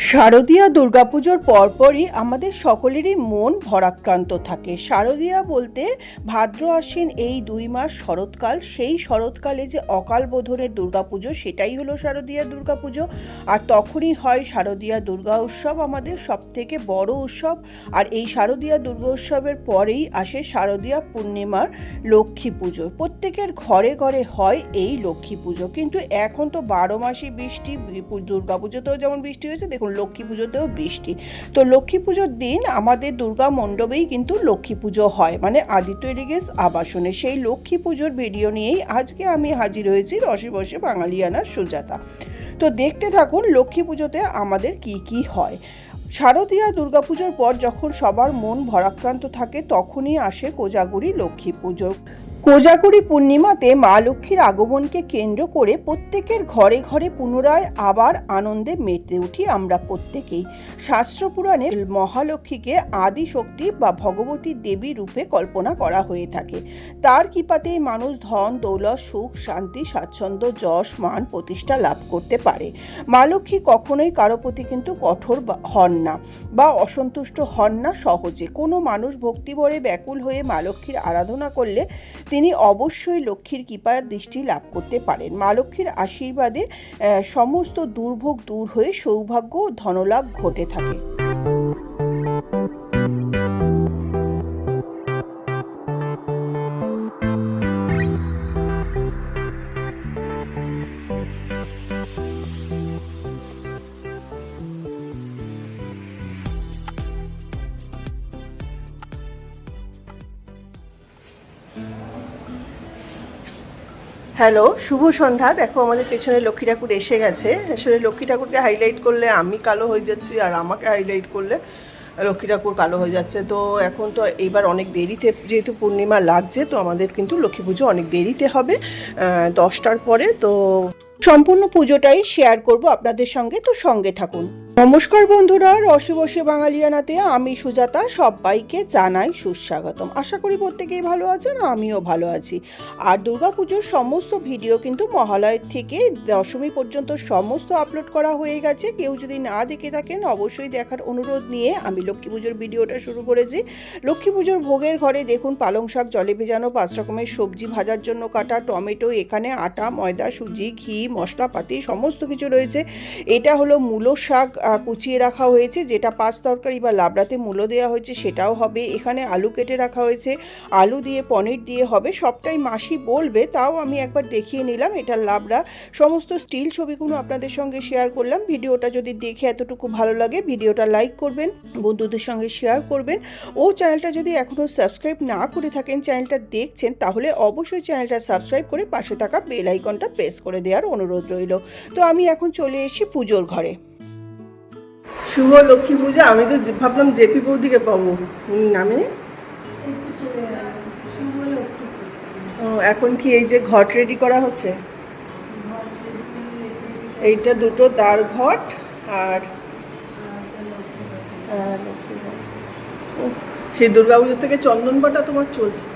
শারদীয়া দুর্গাপুজোর পরপরই আমাদের সকলেরই মন ভরাক্রান্ত থাকে। শারদীয়া বলতে ভাদ্র আশ্বিন এই 2 মাস শরৎকাল, সেই শরৎকালে যে অকাল বোধনের দুর্গাপুজো সেটাই হলো শারদীয়া দুর্গাপুজো। আর তখনই হয় শারদীয়া দুর্গা উৎসব, আমাদের সবথেকে বড় উৎসব। আর এই শারদীয়া দুর্গা উৎসবের পরেই আসে শারদীয়া পূর্ণিমার লক্ষ্মী পুজো। প্রত্যেকের ঘরে ঘরে হয় এই লক্ষ্মী পুজো, কিন্তু এখন তো 12 মাসই বৃষ্টি। দুর্গাপুজোতেও যেমন বৃষ্টি হয়েছে, দেখুন লক্ষ্মী পুজোতেও বৃষ্টি। তো লক্ষ্মী পুজোর দিন আমাদের দুর্গা মণ্ডপেই কিন্তু লক্ষ্মী পুজো হয়, মানে আদিত্য এলিগেন্স আবাসনে। সেই লক্ষ্মী পুজোর ভিডিও নিয়েই আজকে আমি হাজির হয়েছি রসে বসে বাঙালিয়ানা সুজাতা। তো দেখতে থাকুন লক্ষ্মী পুজোতে আমাদের কি কি হয়। শারদীয়া দুর্গাপুজোর পর যখন সবার মন ভরাক্রান্ত থাকে তখনই আসে কোজাগরী লক্ষ্মী পুজো। কোজাগরী পূর্ণিমাতে মা লক্ষ্মীর আগমনকে কেন্দ্র করে প্রত্যেকের ঘরে ঘরে পুনরায় আবার আনন্দে মেতে উঠি আমরা প্রত্যেকেই। শাস্ত্রপুরাণে মহালক্ষ্মীকে আদি শক্তি বা ভগবতী দেবী রূপে কল্পনা করা হয়ে থাকে। তার কৃপাতেই মানুষ ধন দৌলত সুখ শান্তি স্বাচ্ছন্দ্য যশ মান প্রতিষ্ঠা লাভ করতে পারে। মা লক্ষ্মী কখনোই কারো প্রতি কিন্তু কঠোর হন না বা অসন্তুষ্ট হন না সহজে। কোনো মানুষ ভক্তিভরে ব্যাকুল হয়ে মা লক্ষ্মীর আরাধনা করলে তিনি অবশ্যই লক্ষ্মীর কৃপার দৃষ্টি লাভ করতে পারেন। মা লক্ষ্মীর আশীর্বাদে সমস্ত দুর্ভোগ দূর হয়ে সৌভাগ্য ও ধনলাভ ঘটে থাকে। হ্যালো, শুভ সন্ধ্যা। দেখো আমাদের পেছনে লক্ষ্মী ঠাকুর এসে গেছে। আসলে লক্ষ্মী ঠাকুরকে হাইলাইট করলে আমি কালো হয়ে যাচ্ছি, আর আমাকে হাইলাইট করলে লক্ষ্মী ঠাকুর কালো হয়ে যাচ্ছে। তো এখন তো এইবার অনেক দেরিতে, যেহেতু পূর্ণিমা লাগছে, তো আমাদের কিন্তু লক্ষ্মী পুজো অনেক দেরিতে হবে, 10টার পরে। তো সম্পূর্ণ পুজোটাই শেয়ার করব আপনাদের সঙ্গে, তো সঙ্গে থাকুন। নমস্কার বন্ধুরা, রসে বসে বাঙালিয়ানাতে আমি সুজাতা সবাইকে জানাই সুস্বাগতম। আশা করি প্রত্যেকেই ভালো আছেন, আমিও ভালো আছি। আর দুর্গাপুজোর সমস্ত ভিডিও কিন্তু মহালয়ের থেকে দশমী পর্যন্ত সমস্ত আপলোড করা হয়ে গেছে। কেউ যদি না দেখে থাকেন অবশ্যই দেখার অনুরোধ নিয়ে আমি লক্ষ্মী পুজোর ভিডিওটা শুরু করেছি। লক্ষ্মী পুজোর ভোগের ঘরে দেখুন পালং শাক জলে ভেজানো, 5 রকমের সবজি ভাজার জন্য কাটা, টমেটো, এখানে আটা ময়দা সুজি ঘি মশলাপাতি সমস্ত কিছু রয়েছে। এটা হলো মূলো শাক কুচিয়ে রাখা হয়েছে, যেটা 5 তরকারি বা লাবড়াতে মূলো দেওয়া হয়েছে সেটাও হবে। এখানে আলু কেটে রাখা হয়েছে, আলু দিয়ে পনির দিয়ে হবে। সবটাই মাসি বলবে, তাও আমি একবার দেখিয়ে নিলাম। এটা লাবড়া। সমস্ত স্টিল ছবিগুলো আপনাদের সঙ্গে শেয়ার করলাম। ভিডিওটা যদি দেখে এতটুকু ভালো লাগে ভিডিওটা লাইক করবেন, বন্ধুদের সঙ্গে শেয়ার করবেন। ও চ্যানেলটা যদি এখনও সাবস্ক্রাইব না করে থাকেন, চ্যানেলটা দেখছেন, তাহলে অবশ্যই চ্যানেলটা সাবস্ক্রাইব করে পাশে থাকা বেল আইকনটা প্রেস করে দেওয়ার অনুরোধ রইল। তো আমি এখন চলে এসেছি পুজোর ঘরে। শুভ লক্ষ্মী পূজা। আমি তো ভাবলাম জেপি বৌদিকে পাবো, নামে এখন কি এই যে ঘট রেডি করা হচ্ছে, এইটা দুটো দ্বার ঘট আর সেই দুর্গাপুজোর থেকে চন্দন বাটা তোমার চলছে।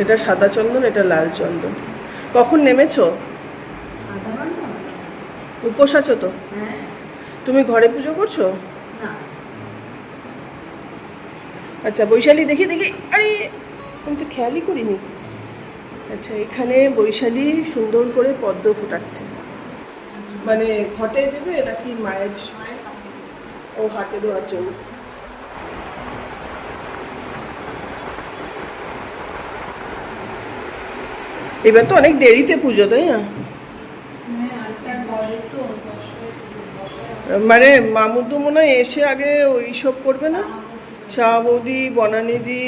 এটা সাদা চন্দন, এটা লাল চন্দন। কখন নেমেছো? উপোস আছো তো? তুমি ঘরে পুজো করছো? আচ্ছা বৈশালী, দেখি দেখি, আরে আমি তো খেয়ালই করিনি। আচ্ছা, এখানে বৈশালী সুন্দর করে পদ্ম ফোটাচ্ছে, মানে ঘটে দেবে নাকি মায়ের ও হাতে দেওয়ার জন্য? এবার তো অনেক দেরিতে পুজো, তাই না? মানে মামু তো মনে হয় এসে আগে ওইসব করবে না, শাহ বৌদি বনানিদি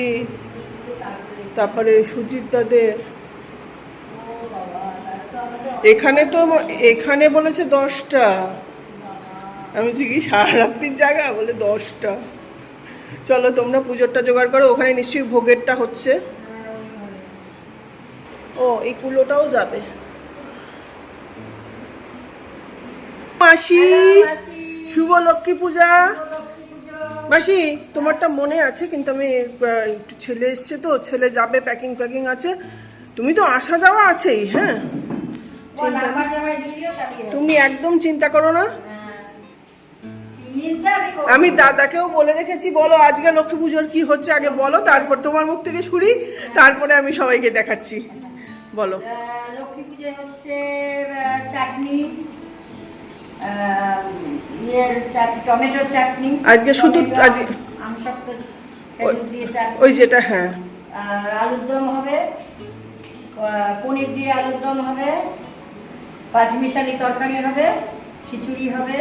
তারপরে সুজিত দাদের। এখানে তো এখানে বলেছে 10টা, আমি কি সারা রাত্রির জায়গা, বলে 10টা। চলো তোমরা পুজোরটা জোগাড় করো, ওখানে নিশ্চয়ই ভোগেরটা হচ্ছে। ও এই কুলোটাও যাবে। মাসি শুভ লক্ষ্মী পূজা। মাসি তোমারটা মনে আছে, কিন্তু আমি একটু ছেলে এসছে তো, ছেলে যাবে, প্যাকিং আছে, তুমি তো আসা যাওয়া আছেই। হ্যাঁ, তুমি একদম চিন্তা করো না। আমি দাদাকেও বলে রেখেছি, বলো আজকে লক্ষ্মী পুজোর কি হচ্ছে আগে বলো, তারপর তোমার মুখ থেকে শুনি, তারপরে আমি সবাইকে দেখাচ্ছি। বলো। লক্ষ্মী পুজো হচ্ছে চাটনি, টমেটোর চাটনি আজকে শুধু ওই যেটা, হ্যাঁ, আর আলুর দম হবে, পনির দিয়ে আলুর দম হবে, পাঁচমিশালি তরকারি হবে, খিচুড়ি হবে,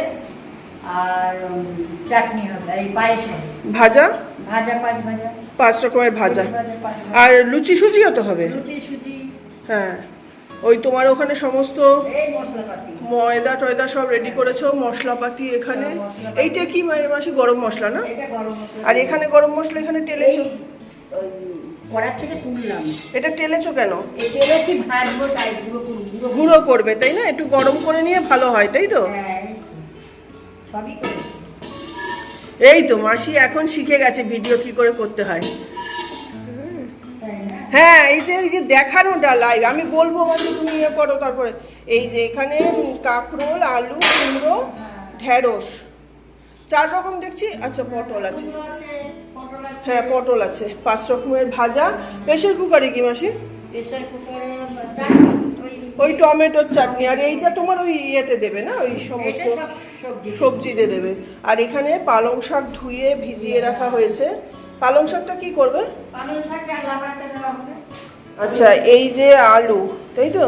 আর চাটনি হবে, এই পায়েস হবে, ভাজা ভাজা 5 রকমের ভাজা, আর লুচি সুজিও তো হবে। লুচি সুজি, হ্যাঁ, ওই তোমার ওখানে সমস্ত ময়দা টয়দা সব রেডি করেছো, মশলাপাতি এখানে। এইটা কি মাসি? গরম মশলা না? আর এখানে গরম মশলা এখানে টেলেছো? কড়ার থেকে তুললাম। এটা টেলেছো কেন? টেলেছি ভাজবো, তাই গুঁড়ো করবে, তাই না? একটু গরম করে নিয়ে ভালো হয়, তাই তো? সবই করে। এই তো মাসি এখন শিখে গেছে ভিডিও কি করে করতে হয়। হ্যাঁ, এই যে দেখানোটা লাইভ, আমি বলবো মাসি তুমি ইয়ে করো। তারপরে এই যে এখানে কাঁকরোল, আলু, কুমড়ো, ঢেঁড়স 4 রকম দেখছি। আচ্ছা, পটল আছে, হ্যাঁ পটল আছে, 5 রকমের ভাজা। প্রেসার কুকারে কি মাসি? প্রেসার কুকারে ওই টমেটোর চাটনি। আর এইটা তোমার ওই ইয়েতে দেবে না, ওই সমস্ত সবজিতে দেবে। আর এখানে পালং শাক ধুয়ে ভিজিয়ে রাখা হয়েছে। পালং শাকটা কি করবে? আচ্ছা, এই যে আলু, তাই তো?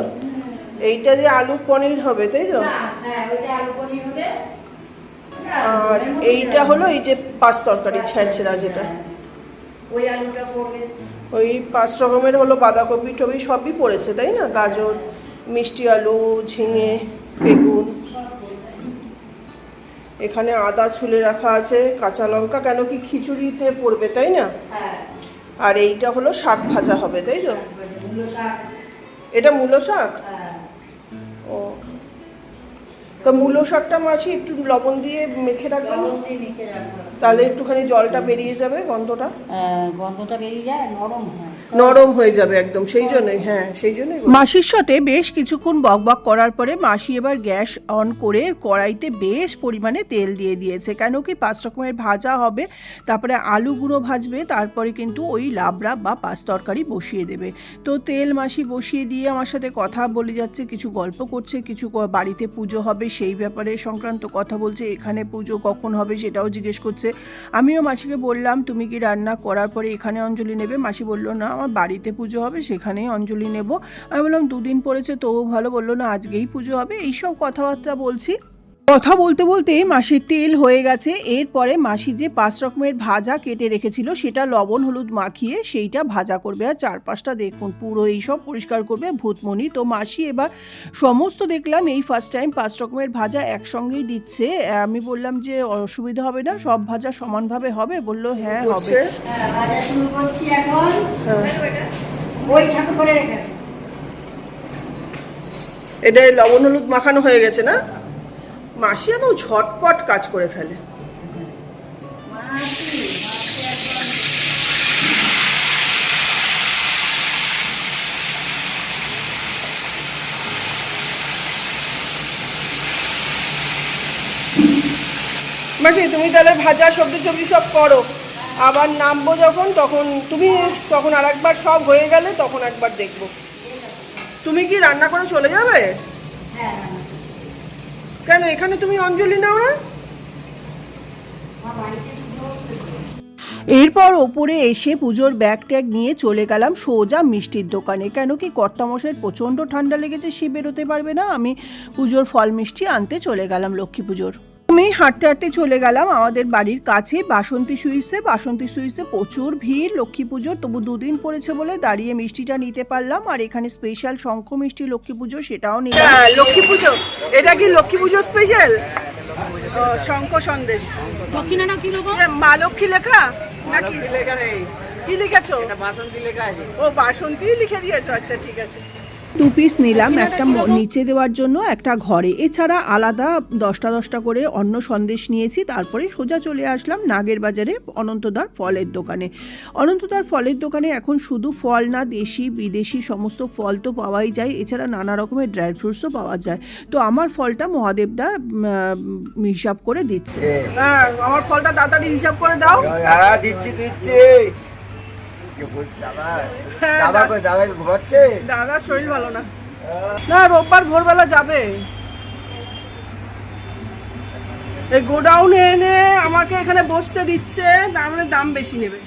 এইটা যে আলু পনির হবে, তাই তো? আর এইটা হলো এই যে 5 তরকারি ছেঁচড়া, যেটা ওই 5 রকমের হলো, বাঁধাকপি টবি সবই পড়েছে, তাই না? গাজর, মিষ্টি আলু, ঝিঙে, বেগুন। এখানে আদা ছুলে রাখা আছে, কাঁচা লঙ্কা, কেন কি খিচুড়িতে পড়বে, তাই না? আর এইটা হলো শাক ভাজা হবে, তাই তো? এটা মূলো শাক। ও, তো মূলো শাকটা মাছি একটু লবণ দিয়ে মেখে রাখবেন, তাহলে একটুখানি জলটা বেরিয়ে যাবে, গন্ধটা বেরিয়ে যায়, নরম হয়ে যাবে একদম। সেই জন্যই, হ্যাঁ, সেই জন্যই। মাসির সাথে বেশ কিছুক্ষণ বকবক করার পরে মাসি এবার গ্যাস অন করে কড়াইতে বেশ পরিমাণে তেল দিয়ে দিয়েছে, কেন কি 5 রকমের ভাজা হবে, তারপরে আলুগুলো ভাজবে, তারপরে কিন্তু ওই লাবড়া বা 5 তরকারি বসিয়ে দেবে। তো তেল মাসি বসিয়ে দিয়ে আমার সাথে কথা বলে যাচ্ছে, কিছু গল্প করছে, কিছু বাড়িতে পুজো হবে সেই ব্যাপারে সংক্রান্ত কথা বলছে, এখানে পুজো কখন হবে সেটাও জিজ্ঞেস করছে। আমিও মাসিকে বললাম তুমি কি রান্না করার পরে এখানে অঞ্জলি নেবে? মাসি বললো না, আমার বাড়িতে পুজো হবে, সেখানেই অঞ্জলি নেব। আমি বললাম 2 দিন পড়েছে, তবু ভালো। বললো না, আজকেই পুজো হবে। এইসব কথাবার্তা বলছি। কথা বলতে বলতে মাসির তেল হয়ে গেছে। এরপরে মাসি যে 5 রকমের ভাজা কেটে রেখেছিল সেটা লবণ হলুদ মাখিয়ে সেইটা ভাজা করবে, আর চারপাশটা দেখুন পুরো এইসব পরিষ্কার করবে ভূতমণি। তো মাসি এবার সমস্ত দেখলাম এই ফার্স্ট টাইম 5 রকমের ভাজা একসঙ্গেই দিচ্ছে। আমি বললাম যে অসুবিধা হবে না, সব ভাজা সমানভাবে হবে? বললো হ্যাঁ হবে। এটা লবণ হলুদ মাখানো হয়ে গেছে না? মাসি একদম ঝটপট কাজ করে ফেলে। মাসি তুমি তাহলে ভাজা সবজি সব করো, আবার নামবো যখন, তখন আর একবার সব হয়ে গেলে তখন একবার দেখবো। তুমি কি রান্না করে চলে যাবে? কেন এখানে তুমি অঞ্জলি নাও না? এরপর ওপরে এসে পুজোর ব্যাগ ট্যাগ নিয়ে চলে গেলাম সোজা মিষ্টির দোকানে, কেন কি কর্তামশাইয়ের প্রচণ্ড ঠান্ডা লেগেছে, সে বেরোতে পারবে না। আমি পুজোর ফল মিষ্টি আনতে চলে গেলাম লক্ষ্মী পুজোর। আমি হাঁটতে হাঁটতে চলে গেলাম আমাদের বাড়ির কাছে বাসন্তী সুইটসে প্রচুর ভিড় লক্ষ্মী পুজোর, তবু 2 দিন পড়েছে বলে দাঁড়িয়ে মিষ্টিটা নিতে পারলাম। আর এখানে স্পেশাল শঙ্খ মিষ্টি লক্ষ্মী পুজো, সেটাও নিলাম। লক্ষ্মী পুজো, এটা কি লক্ষ্মী পুজো স্পেশাল? শঙ্খ সন্দেশ মা লক্ষ্মী লেখা নাকি? কি লিখেছো? বাসন্তী লেখা আছে। ও বাসন্তী লিখে দিয়েছো, আচ্ছা ঠিক আছে। 2 পিস নিলাম, একটা নিচে দেওয়ার জন্য, একটা ঘরে। এছাড়া আলাদা 10টা 10টা করে অন্য সন্দেশ নিয়েছি। তারপরে সোজা চলে আসলাম নাগের বাজারে অনন্তদার ফলের দোকানে। অনন্তদার ফলের দোকানে এখন শুধু ফল না, দেশি বিদেশি সমস্ত ফল তো পাওয়াই যায়, এছাড়া নানা রকমের ড্রাই ফ্রুটসও পাওয়া যায়। তো আমার ফলটা মহাদেবদা হিসাব করে দিচ্ছে। হ্যাঁ, আমার ফলটা তাড়াতাড়ি হিসাব করে দাও। হ্যাঁ দিচ্ছি দাদা ঘুমাচ্ছে, দাদার শরীর ভালো না, না রোববার ভোরবেলা যাবে। এই গোডাউনে এনে আমাকে এখানে বসতে দিচ্ছে, তাহলে দাম বেশি নেবে।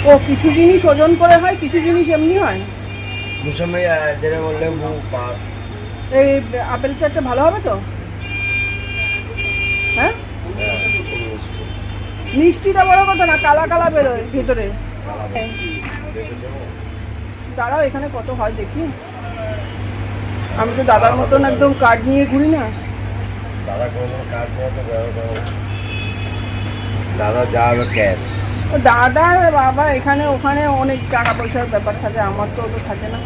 ও কিছু জিনিস ওজন করে হয়, কিছু জিনিস এমনি হয়। মুসম্বি যেটা বললে এই আপেল চারটা ভালো হবে তো? হ্যাঁ, মিষ্টিটা বড় কথা না, কালা কালা বেরোয় ভেতরে। দাঁড়াও, এখানে কত হয় দেখি। আমি তো দাদার মতন একদম কার্ড নিয়ে ঘুরি না। দাদা কোনো কার্ড নিয়ে তো দাদা যা হবে ক্যাশ। দাদার বাবা এখানে ওখানে অনেক টাকা পয়সার ব্যাপার থাকে, আমার তো অত থাকে না।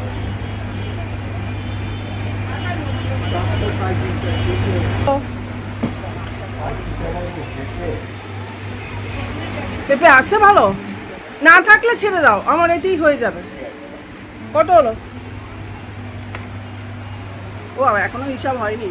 পেঁপে আছে ভালো, না থাকলে ছেড়ে দাও, আমার এতেই হয়ে যাবে। কত হলো? ও এখনো হিসাব হয়নি।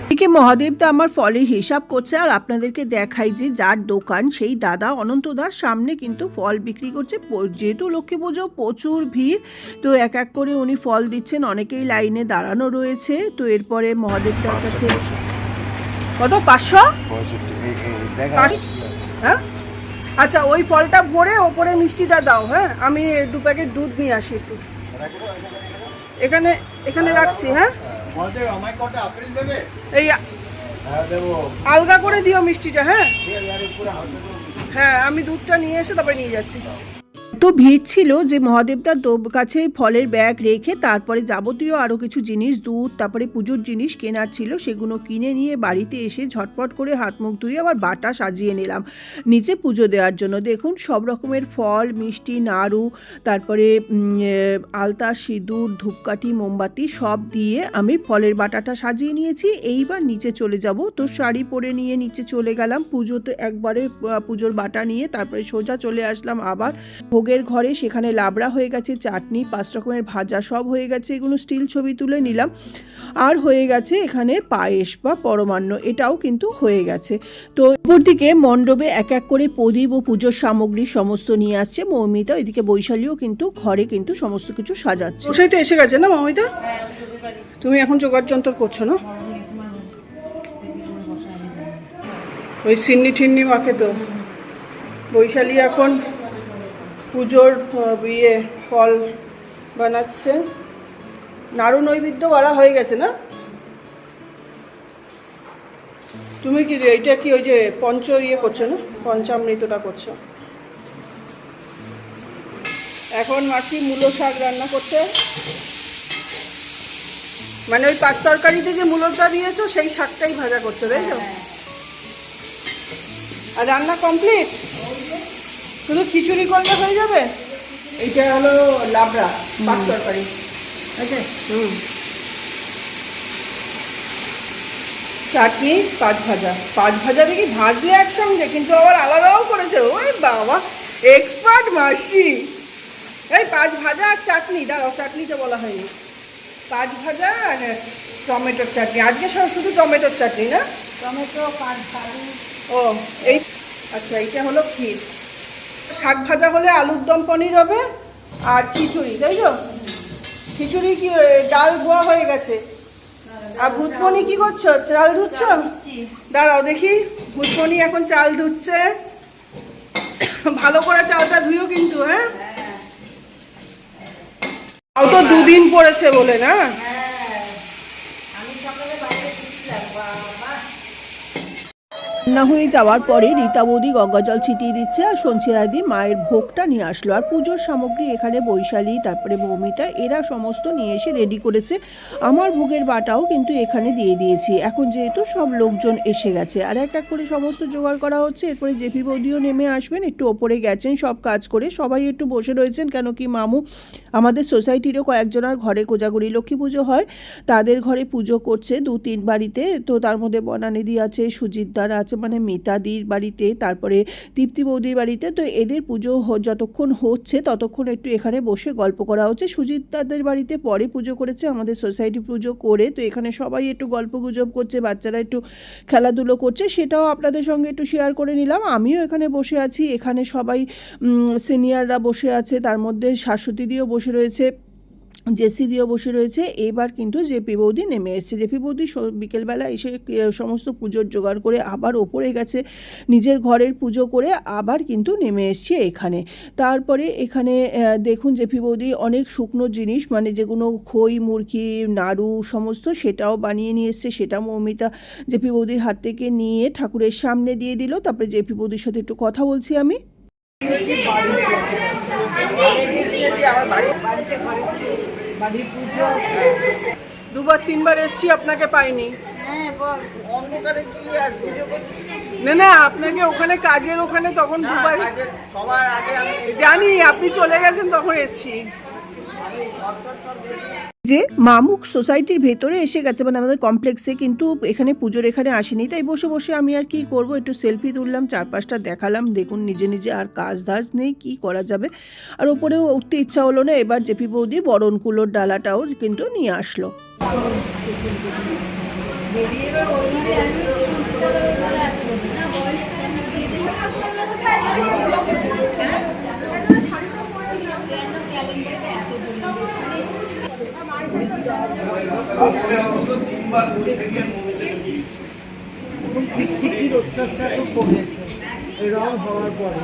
এদিকে মহাদেবদা আমার ফলের হিসাব করছে, আর আপনাদেরকে দেখাই যে যার দোকান সেই দাদা অনন্তদার সামনে কিন্তু ফল বিক্রি করছে। যেহেতু লক্ষ্মী পুজো প্রচুর ভিড়, তো এক এক করে উনি ফল দিচ্ছেন, অনেকেই লাইনে দাঁড়ানো রয়েছে। তো এরপরে মহাদেবদার কাছে কত 500? হ্যাঁ আচ্ছা, ওই ফলটা ভরে ওপরে মিষ্টিটা দাও। হ্যাঁ, আমি 2 প্যাকেট দুধ নিয়ে আসি একটু। এখানে এখানে রাখছি। হ্যাঁ, এই আলগা করে দিও মিষ্টিটা। হ্যাঁ হ্যাঁ, আমি দুধটা নিয়ে এসে তারপরে নিয়ে যাচ্ছি। তো ভিড় ছিল যে মহাদেবদার কাছে ফলের ব্যাগ রেখে তারপরে যাবতীয় আরও কিছু জিনিস, দুধ, তারপরে পুজোর জিনিস কেনার ছিল, সেগুলো কিনে নিয়ে বাড়িতে এসে ঝটপট করে হাত মুখ ধুয়ে আবার বাটা সাজিয়ে নিলাম নিচে পুজো দেওয়ার জন্য। দেখুন সব রকমের ফল, মিষ্টি, নাড়ু, তারপরে আলতা, সিঁদুর, ধূপকাঠি, মোমবাতি সব দিয়ে আমি ফলের বাটাটা সাজিয়ে নিয়েছি। এইবার নিচে চলে যাব। তো শাড়ি পরে নিয়ে নিচে চলে গেলাম পুজোতে, একবারে পুজোর বাটা নিয়ে তারপরে সোজা চলে আসলাম আবার ভোগের ঘরে। সেখানে লাবড়া হয়ে গেছে, চাটনি, 5 রকমের ভাজা সব হয়ে গেছে, এগুলো স্টিল ছবি তুলে নিলাম। আর হয়ে গেছে এখানে পায়েস বা পরমান্ন, এটাও কিন্তু হয়ে গেছে। তো অপরদিকে মণ্ডপে এক এক করে প্রদীপ ও পুজোর সামগ্রী সমস্ত নিয়ে আসছে মৌমিতা। এদিকে বৈশালীও কিন্তু ঘরে কিন্তু সমস্ত কিছু সাজাচ্ছে। ওটাই তো এসে গেছে না মৌমিতা? তুমি এখন জোগাড় যন্ত্র করছো না? ওই সিন্নি ঠিন্নি মাখে তো বৈশালী এখন পুজোর ফল বানাচ্ছে। নাড়ু নৈবেদ্য করা হয়ে গেছে না? তুমি কি এইটা কি ওই যে করছো না, পঞ্চামৃতটা করছো? এখন মাসি মূলো শাক রান্না করছে, মানে ওই 5 তরকারিতে যে মূলোটা দিয়েছো সেই শাকটাই ভাজা করছো, তাই তো? আর রান্না কমপ্লিট, শুধু খিচুড়ি করলে হয়ে যাবে। এইটা হলো লাবড়া 5 তরকারি। আচ্ছা, চাটনি, 5 ভাজা। 5 ভাজা দেখি ভাজলে একসঙ্গে, কিন্তু আবার আলাদাও করেছে। ওই বাবা, এক্সপার্ট মাসি। এই 5 ভাজা আর চাটনি, দাঁড়াও চাটনিটা বলা হয়নি। 5 ভাজা আর টমেটোর চাটনি। আজকে শুধু টমেটোর চাটনি না? টমেটো, 5 আলু। ও এই আচ্ছা, এইটা হলো ক্ষীর। শাক ভাজা হলে আলুর দম পনির হবে, আর খিচুড়ি, তাই তো? খিচুড়ি কি ডাল ধোয়া হয়ে গেছে? আর ভূতমণি কি করছো? চাল ধুচ্ছ? দাঁড়াও দেখি, ভূতমণি এখন চাল ধুচ্ছে। ভালো করে চালটা ধুইও কিন্তু। হ্যাঁ, তাও তো 2 দিন পড়েছে বলে না? না হয়ে যাওয়ার পরে রীতা বৌদি গঙ্গা জল ছিটিয়ে দিচ্ছে আর সঞ্চিয়াদি মায়ের ভোগটা নিয়ে আসলো। আর পুজোর সামগ্রী এখানে বৈশালী, তারপরে মৌমিতা, এরা সমস্ত নিয়ে এসে রেডি করেছে। আমার ভোগের বাটাও কিন্তু এখানে দিয়ে দিয়েছি। এখন যেহেতু সব লোকজন এসে গেছে আর এক এক করে সমস্ত জোগাড় করা হচ্ছে। এরপরে জেপি বৌদিও নেমে আসবেন, একটু ওপরে গেছেন সব কাজ করে, সবাই একটু বসে রয়েছেন। কেন কি মামু আমাদের সোসাইটিরও কয়েকজনের ঘরে কোজাগরি লক্ষ্মী পুজো হয়, তাদের ঘরে পুজো করছে 2-3 বাড়িতে। তো তার মধ্যে বনানিদি আছে, সুজিতদার আছে, মানে মিতাদির বাড়িতে, তারপরে তৃপ্তি বৌদির বাড়িতে। তো এদের পুজো যতক্ষণ হচ্ছে ততক্ষণ একটু এখানে বসে গল্প করা হচ্ছে। সুজিতদাদের বাড়িতে পরে পুজো করেছে, আমাদের সোসাইটি পুজো করে। তো এখানে সবাই একটু গল্প গুজব করছে, বাচ্চারা একটু খেলাধুলো করছে, সেটাও আপনাদের সঙ্গে একটু শেয়ার করে নিলাম। আমিও এখানে বসে আছি, এখানে সবাই সিনিয়ররা বসে আছে, তার মধ্যে শাশ্বতীদিও বসে রয়েছে, জেসি দিয়েও বসে রয়েছে। এবার কিন্তু জেপি বৌদি নেমে এসেছে। জেপি বৌদি বিকেলবেলা এসে সমস্ত পুজোর জোগাড় করে আবার ওপরে গেছে, নিজের ঘরের পুজো করে আবার কিন্তু নেমে এসছে এখানে। তারপরে এখানে দেখুন জেপি বৌদি অনেক শুকনো জিনিস, মানে যেগুলো খই, মুরগি, নাড়ু সমস্ত, সেটাও বানিয়ে নিয়ে এসছে। সেটা মৌমিতা জেপি বৌদির হাত থেকে নিয়ে ঠাকুরের সামনে দিয়ে দিল। তারপরে জেপি বৌদির সাথে একটু কথা বলছি আমি। দুবার তিনবার এসছি, আপনাকে পাইনি। না না, আপনাকে ওখানে কাজের ওখানে তখন দুবার জানি, আপনি চলে গেছেন তখন এসছি। যে মামুক সোসাইটির ভেতরে এসে গেছে, মানে আমাদের কমপ্লেক্সে, কিন্তু এখানে পুজোর এখানে আসেনি। তাই বসে বসে আমি আর কি করব, একটু সেলফি তুললাম, 4-5টা দেখালাম। দেখুন নিজে নিজে আর কাজ ধাজ নেই, কি করা যাবে। আর ওপরেও উঠতে ইচ্ছা হলো না। এবার জেপি বৌদি বরণ কুলোর ডালাটাও কিন্তু নিয়ে আসলো। রং হওয়ার পরে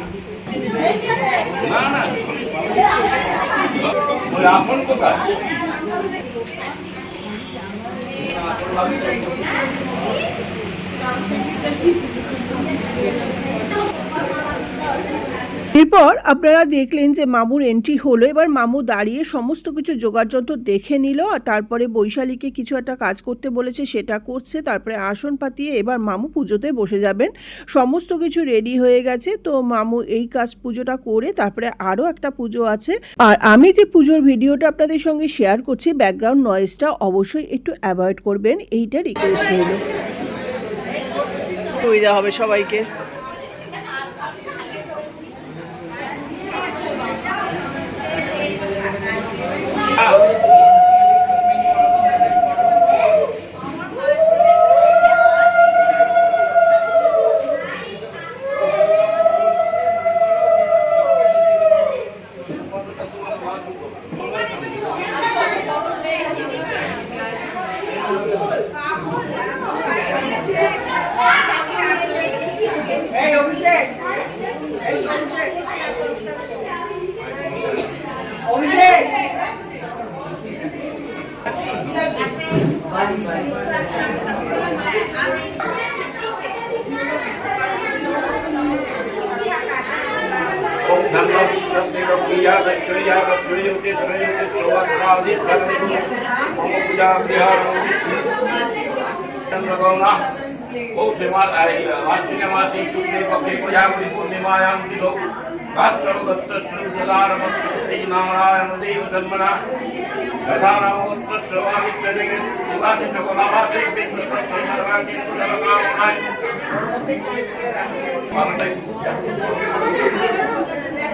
এরপর আপনারা দেখলেন যে মামুর এন্ট্রি হলো। এবার মামু দাঁড়িয়ে সমস্ত কিছু যোগাযন্ত্র দেখে নিল, আর তারপরে বৈশালীকে কিছু একটা কাজ করতে বলেছে, সেটা করছে। তারপরে আসন পাতিয়ে এবার মামু পুজোতে বসে যাবেন। সমস্ত কিছু রেডি হয়ে গেছে। তো মামু এই কাজ পুজোটা করে তারপরে আরও একটা পুজো আছে। আর আমি যে পুজোর ভিডিওটা আপনাদের সঙ্গে শেয়ার করছি, ব্যাকগ্রাউন্ড নয়েজটা অবশ্যই একটু অ্যাভয়েড করবেন, এইটা রিকোয়েস্ট রইল। সুবিধা হবে সবাইকে।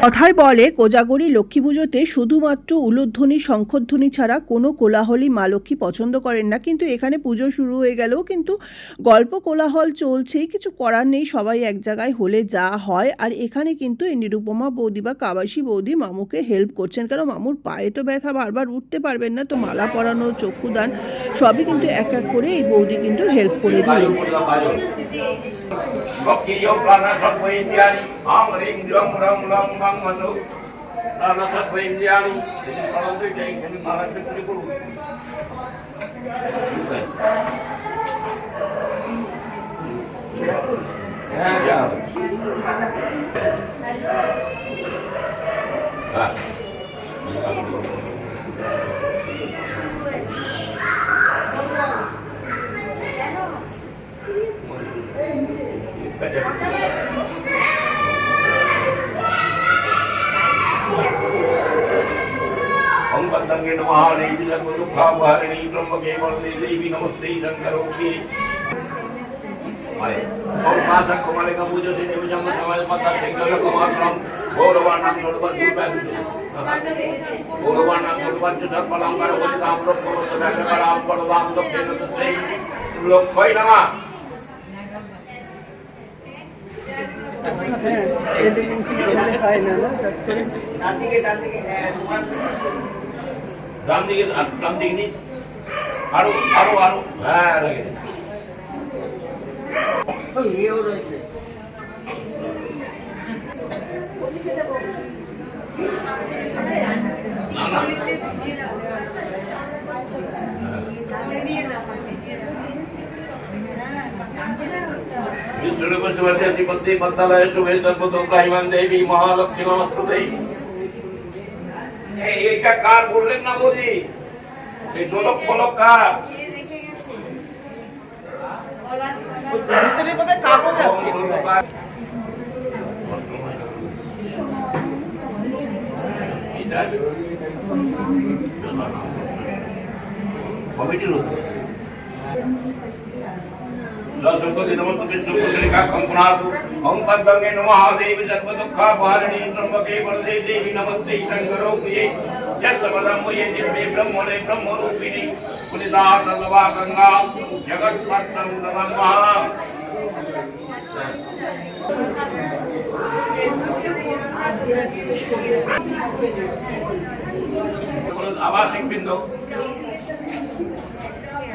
কথায় বলে কোজাগরি লক্ষ্মী পুজোতে শুধুমাত্র উলুধ্বনি, শঙ্খধ্বনি ছাড়া কোনো কোলাহলই মা লক্ষ্মী পছন্দ করেন না। কিন্তু এখানে পুজো শুরু হয়ে গেলেও কিন্তু গল্প কোলাহল চলছেই, কিছু করার নেই, সবাই এক জায়গায় হলে যা হয়। আর এখানে কিন্তু এই নিরুপমা বৌদি বা কাবাসী বৌদি মামুকে হেল্প করছেন, কারণ মামুর পায়ে তো ব্যথা, বারবার উঠতে পারবেন না। তো মালা পরানো, চক্ষুদান সবই কিন্তু এক এক করে এই বৌদি কিন্তু হেল্প করে দিলেন। হ্যাঁ যাও। হ্যাঁ। ओम पतंगे नमः नैति सर्वदुःखापहारिणी त्र्यंबके वरदे देवी नमस्ते शंकरोऽपि ओम माता कमले पूजते निजम नमः माता शंकर कमात्रम गौरवाणां सर्वदुर्भं गौरवाणां सर्वज्ञ धर्मलंकार वदितां लोकसमस्तदाकरां परदां दक्षिण दत्ते लोकय नमः হয় না না চট করে ডান দিকে নি আরো আরো আরো হ্যাঁ লাগে এও রয়েছে না না विष्णुपशुवती पद्मलय शुभे सर्वतोग्राहिमान देवी महालक्ष्मी नमस्ते এইটা কার বললেন না মোদি এই ডোলক ফলক কার ভিতরে বোধহয় কাগজ আছে কমিটির লোক लक्ष्मी नमस्ते विष्णुपुत्रिका कंकणातु ओम पद्मंगे नमः देवी सर्वदुःखापहारिणी त्र्यंबके वरदे देवी नमस्ते शंकरोऽपि यत्समदं ये दिव्ये ब्रह्मणे ब्रह्मरूपिणी पुनिता गंगा जगत्पत्नं नमः आवाज एक बिंदु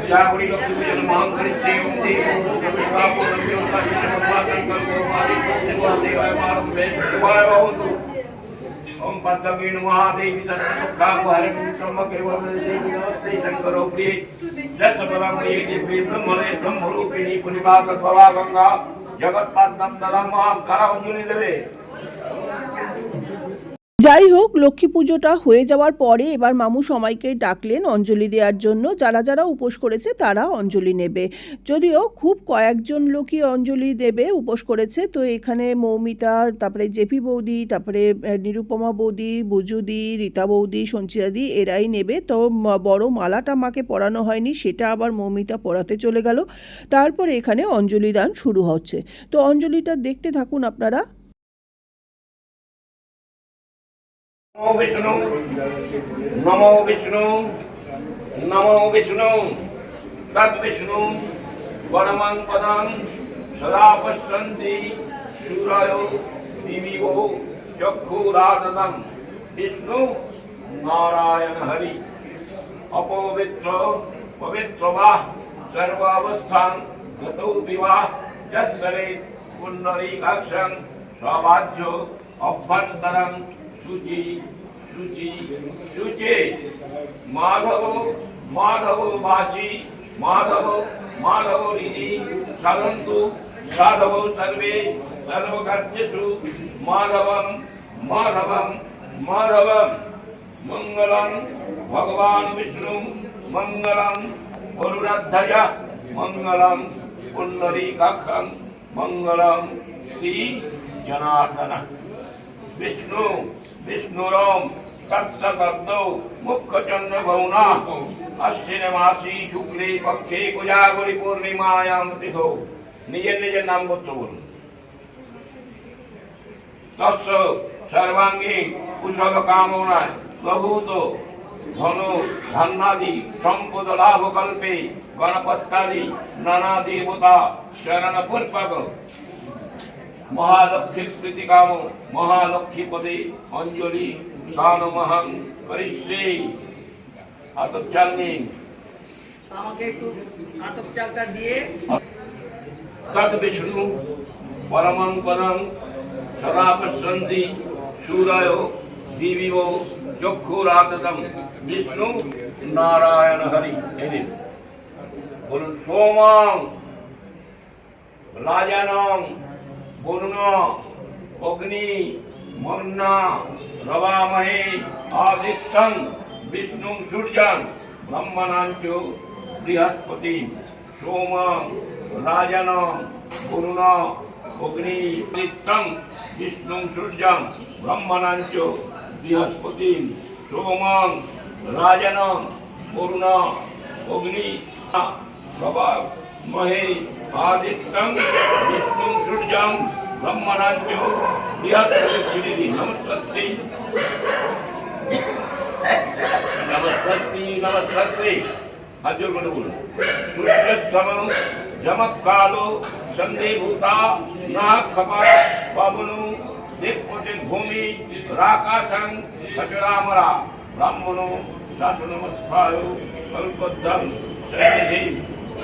जागुड़ी लक्ष्मी पूजन महान करिष्ये ओम देवो देवता पूर्णम्यो साचिन्नमस्वादं कर्मो मादि देवा देवाय मारम्भे शिवाय भवतु ओम पद्मंगे नमः देवी सर्वदुःखापहारिणी त्र्यंबके वरदे देवी नमस्ते शंकरोऽपि यत्सपदं ये दिव्ये ब्रह्मणे ब्रह्मरूपिणी पुनिता गंगा जगत्पत्नं ददमः करा अंजलि देवे যাই হোক, লক্ষ্মী পুজোটা হয়ে যাওয়ার পরে এবার মামু সবাইকে ডাকলেন অঞ্জলি দেওয়ার জন্য। যারা যারা উপোস করেছে তারা অঞ্জলি নেবে, যদিও খুব কয়েকজন লোকই অঞ্জলি দেবে উপোস করেছে। তো এখানে মৌমিতা, তারপরে জেপি বৌদি, তারপরে নিরুপমা বৌদি, বুজুদি, রীতা বৌদি, সঞ্চিতাদি এরাই নেবে। তো বড় মালাটা মাকে পরানো হয়নি, সেটা আবার মৌমিতা পরাতে চলে গেল। তারপরে এখানে অঞ্জলি দান শুরু হচ্ছে। তো অঞ্জলিটা দেখতে থাকুন আপনারা। नमो विष्णु तद विष्णु परमं पदं सदा पश्यन्ति सूरयो दिविवो चक्षुरादतं विष्णु नारायण हरि अपवित्र पवित्र वा सर्वावस्थां गतो विवाह यस्सरे पुण्डरीकाक्षं सवाज्य अभ्यन्तरं शुचि शुचि शुचि माधव माधव वाची माधव माधव निधि साधन्तु साधव सर्वे सर्वकार्येषु माधवं माधवं माधवं मंगलं भगवान् विष्णु मंगलं गरुडाध्वज मंगलं पुण्डरीकाक्षं मंगलं श्री जनार्दन विष्णु विष्णुरम तत्सतद्दौ मुख्यचंद्र गौना अश्विन मासी शुक्ले पक्षे कुजागुरी पूर्णिमायां तिथौ निजेर निजेर नाम गोत्र बोलुन तत्स सर्वांगी कुशल कामनाय प्रभूत धन धन्नादि संपद लाभ कल्पे गणपत्यादि नाना देवता शरण पूर्वक महालक्ष्मी प्रीति काम महालक्ष्मी पदे अंजलि दानमहं करिष्ये आतप चालनी আমাকে একটু আতপ চালটা দিয়ে तद विष्णु परमं पदं सदा पश्यन्ति सूरयो दिविवो चक्षुराततं विष्णु नारायण हरि एदिन बोलुन सोमं राजानं বরুণ অগ্নি মন্না রবামহে আদিত্যং বিষ্ণু সূর্যং ব্রহ্মণাঞ্চ বৃহস্পতি সোমং রাজনং বরুণ অগ্নি আদিত্যং বিষ্ণু সূর্যং ব্রহ্মণাঞ্চ বৃহস্পতি সোমং রাজনং বরুণ অগ্নি রবামহে আদিত্যং বিষ্ণু সূর্যং ব্রহ্মণাঞ্চ বৃহস্পতি নমস্তে নমস্তে নমস্তে হাজর করে বলুন সূর্যস্তম যমকালো সন্ধিভূতা না খবর পবনু দিকপতি ভূমি রাকাশং সচরামরা ব্রাহ্মণো শাসনমস্থায় কল্পদ্রং শৈলী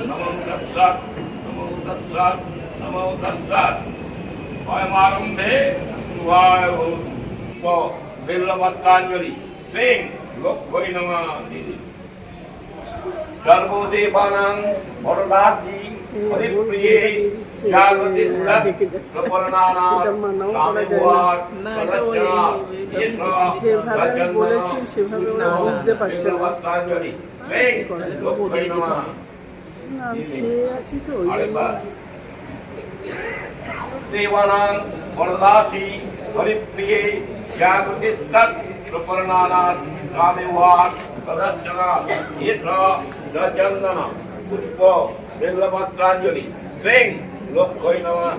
নমো তৎসৎ নমো তৎসৎ নমো তৎসৎ অয়মারম্ভে শুভায় বিল্লভত্রাঞ্জলি সিং লক্ষ্যই নমঃ সর্বদেবানাং বরদার্থী হরিপ্রিয়ে জাগতিস্তাৎ প্রপন্নানাৎ কামেভুয়ার প্রদচ্ছনা যেভাবে আমি বলেছি সেভাবে ওরা বুঝতে পারছে না। বিল্লভত্রাঞ্জলি সিং লক্ষ্যই নমঃ না, আমি খেয়ে আছি তো ওই জন্য। দেবানাং বরদার্থী হরিপ্রিয়ে জাগতিস্তাৎ প্রপন্নানাৎ কামেভুয়ার প্রদচ্ছনা চন্দন পুষ্প বিল্লভত্রাঞ্জলি সিং লক্ষ্যই নমঃ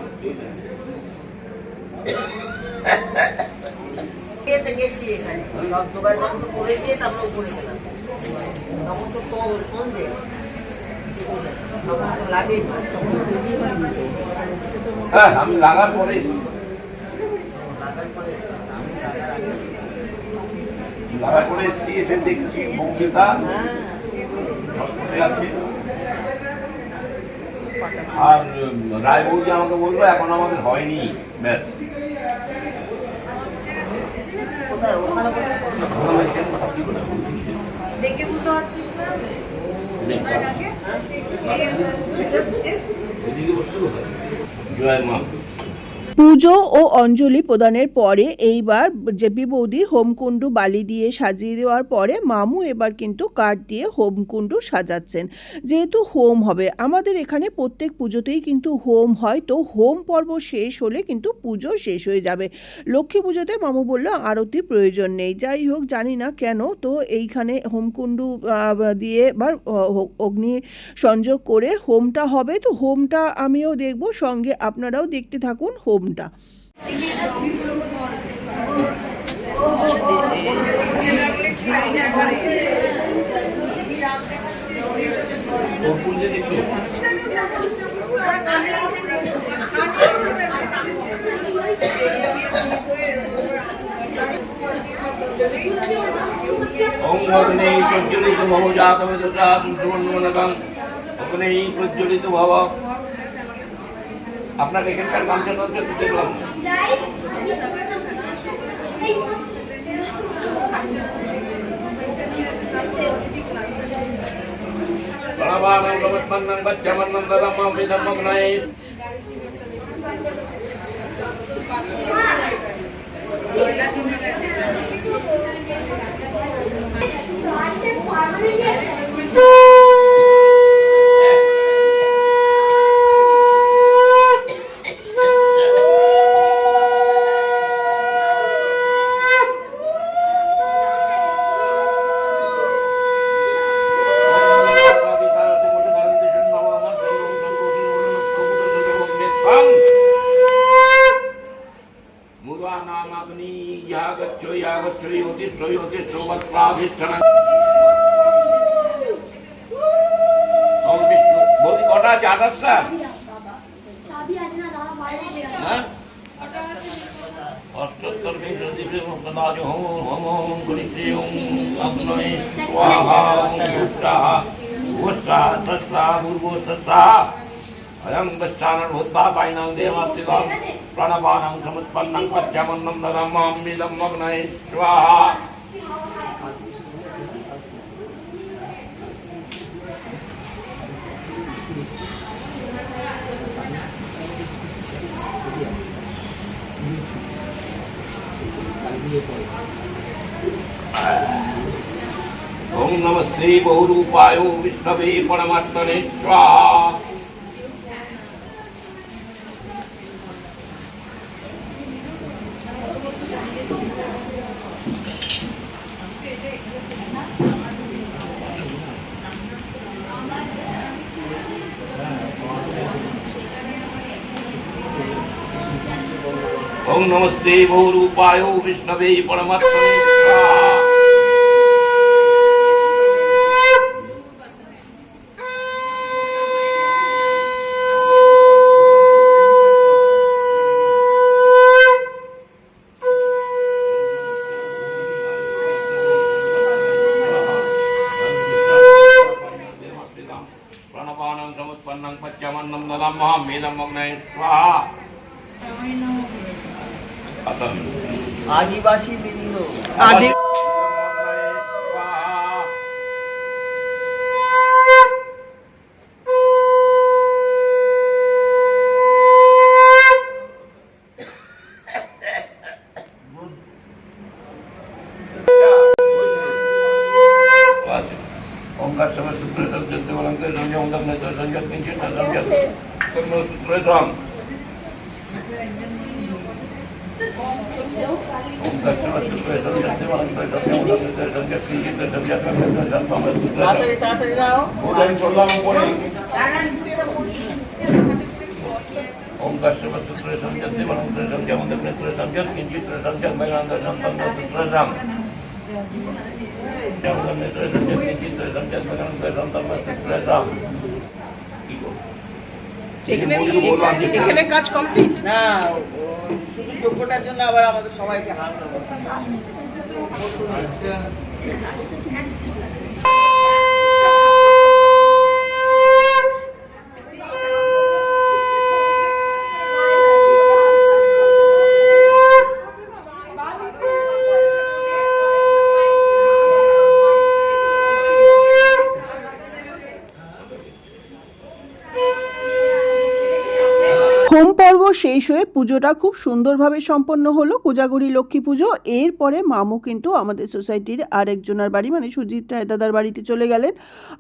গেছি এখানে সব যোগাযোগ করে দিয়ে তারপর উপরে গেলাম। তখন তো সন্ধে লাগে হ্যাঁ আমি লাগার পরে এসে দেখছি বক্তৃতা আছে আর রায়বৌদি আমাকে বললো এখন আমাদের হয়নি ব্যাস কোথায় ওখানে দেখে বুঝতে পারছিস না জয় মা পুজো ও অঞ্জলি প্রদানের পরে এইবার জেপি বৌদি হোমকুণ্ডু বালি দিয়ে সাজিয়ে দেওয়ার পরে মামু এবার কিন্তু কাঠ দিয়ে হোমকুণ্ডু সাজাচ্ছেন। যেহেতু হোম হবে, আমাদের এখানে প্রত্যেক পুজোতেই কিন্তু হোম হয়, তো হোম পর্ব শেষ হলে কিন্তু পুজো শেষ হয়ে যাবে। লক্ষ্মী পুজোতে মামু বলল আরতির প্রয়োজন নেই, যাই হোক জানি না কেন, তো এইখানে হোমকুণ্ডু দিয়ে এবার অগ্নি সংযোগ করে হোমটা হবে। তো হোমটা আমিও দেখব, সঙ্গে আপনারাও দেখতে থাকুন হোমটা। অগ্নি প্রজ্বলিত ভব জাতবেদনগম অগ্নি প্রজ্বলিত ভব। আপনার এখানকার গামছা টামছা তো দেখলাম প্রণবানং গমৎপন্নং বচ্চমন্নং দদমং বিধম্মগ্নৈ বৌদি কটা আছে? 28টা? হ্যাঁ 78 বিংশতি প্রদাজ হোম হোম করিতে ওম অগ্নয়ে স্বাহা ওম ভূষ্টা ভূষ্টা তস্তা ভূর্ভুতস্তা অয়ং বচ্চানর ভূত্বা পাইনাং দেবাস্তিদাম প্রাণবানাং সমুৎপন্নং পচ্চমন্নং দদমং বিদম্মগ্নয়ে স্বাহা। ओम नमस्ते बहुरूपाय विष्णवे परमात्मने स्वाहा। ओम नमस्ते बहुरूपाय विष्णवे परमात्मने स्वाहा। प्रणवानं समुत्पन्नं पच्यमन्नं ददाम्यहं मेदं मग्ने स्वाहा। आदिवासी बिंदु आदि ओंकार समसूत्र सब्जते वलंकर संजय ओंकार नेत्र संजय किंचित संजय कर्म सूत्रम ओंकार समसूत्र सब्जते वलंकर संजय ओंकार नेत्र संजय किंचित संजय कर्म सूत्रम ताड़ाताड़ी जाओ ओंकार चोल्लाम कोनी ओंकार समसूत्र सब्जते वलंकर संजय ओंकार नेत्र संजय किंचित संजय कर्म सूत्रम এখানে কাজ কমপ্লিট। না শুধু যোগ্যটার জন্য আবার আমাদের সবাইকে হাত দেওয়া হোম পর্ব শেষ হয়ে পুজোটা খুব সুন্দরভাবে সম্পন্ন হলো, কোজাগরি লক্ষ্মী পুজো। এরপরে মামু কিন্তু আমাদের সোসাইটির আরেকজনের বাড়ি মানে সুজিত রায় দাদার বাড়িতে চলে গেলেন,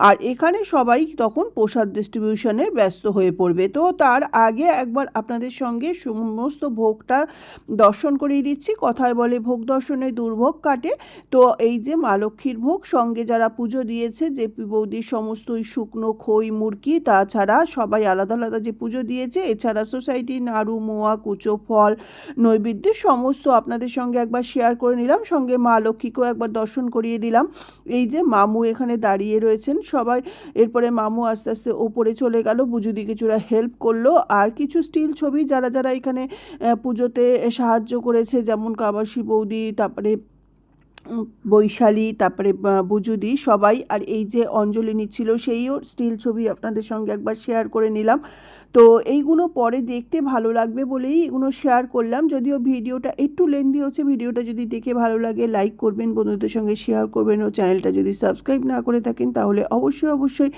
আর এখানে সবাই তখন প্রসাদ ডিস্ট্রিবিউশনে ব্যস্ত হয়ে পড়বে। তো তার আগে একবার আপনাদের সঙ্গে সমস্ত ভোগটা দর্শন করিয়ে দিচ্ছি। কথায় বলে ভোগ দর্শনে দুর্ভোগ কাটে। তো এই যে মা লক্ষ্মীর ভোগ, সঙ্গে যারা পুজো দিয়েছে জেপি বৌদির সমস্ত শুকনো খই মুরকি, তাছাড়া সবাই আলাদা আলাদা যে পুজো দিয়েছে, এছাড়া সোসাইটি নাড়ু মোয়া কুচো ফল নৈবেদ্য সমস্ত আপনাদের সঙ্গে একবার শেয়ার করে নিলাম, সঙ্গে মা লক্ষ্মীকেও একবার দর্শন করিয়ে দিলাম। এই যে মামু এখানে দাঁড়িয়ে রয়েছেন সবাই। এরপরে মামু আস্তে আস্তে ওপরে চলে গেল, বুঝুদি কিছুটা হেল্প করলো। আর কিছু স্টিল ছবি যারা যারা এখানে পুজোতে সাহায্য করেছে, যেমন কাবাসী বৌদি, তারপরে বৈশালী, তারপরে বুজুদি সবাই। আর এই যে অঞ্জলি নিচ্ছিল সেইও স্টিল ছবি আপনাদের সঙ্গে একবার শেয়ার করে নিলাম। তো এইগুলো পরে দেখতে ভালো লাগবে বলেই এগুলো শেয়ার করলাম। যদিও ভিডিওটা একটু লেন্দি হচ্ছে, ভিডিওটা যদি দেখে ভালো লাগে লাইক করবেন, বন্ধুদের সঙ্গে শেয়ার করবেন, ও চ্যানেলটা যদি সাবস্ক্রাইব না করে থাকেন তাহলে অবশ্যই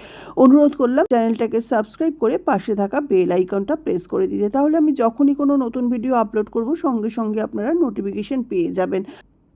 অনুরোধ করলাম চ্যানেলটাকে সাবস্ক্রাইব করে পাশে থাকা বেল আইকনটা প্রেস করে দিতে। তাহলে আমি যখনই কোনো নতুন ভিডিও আপলোড করব সঙ্গে সঙ্গে আপনারা নোটিফিকেশন পেয়ে যাবেন।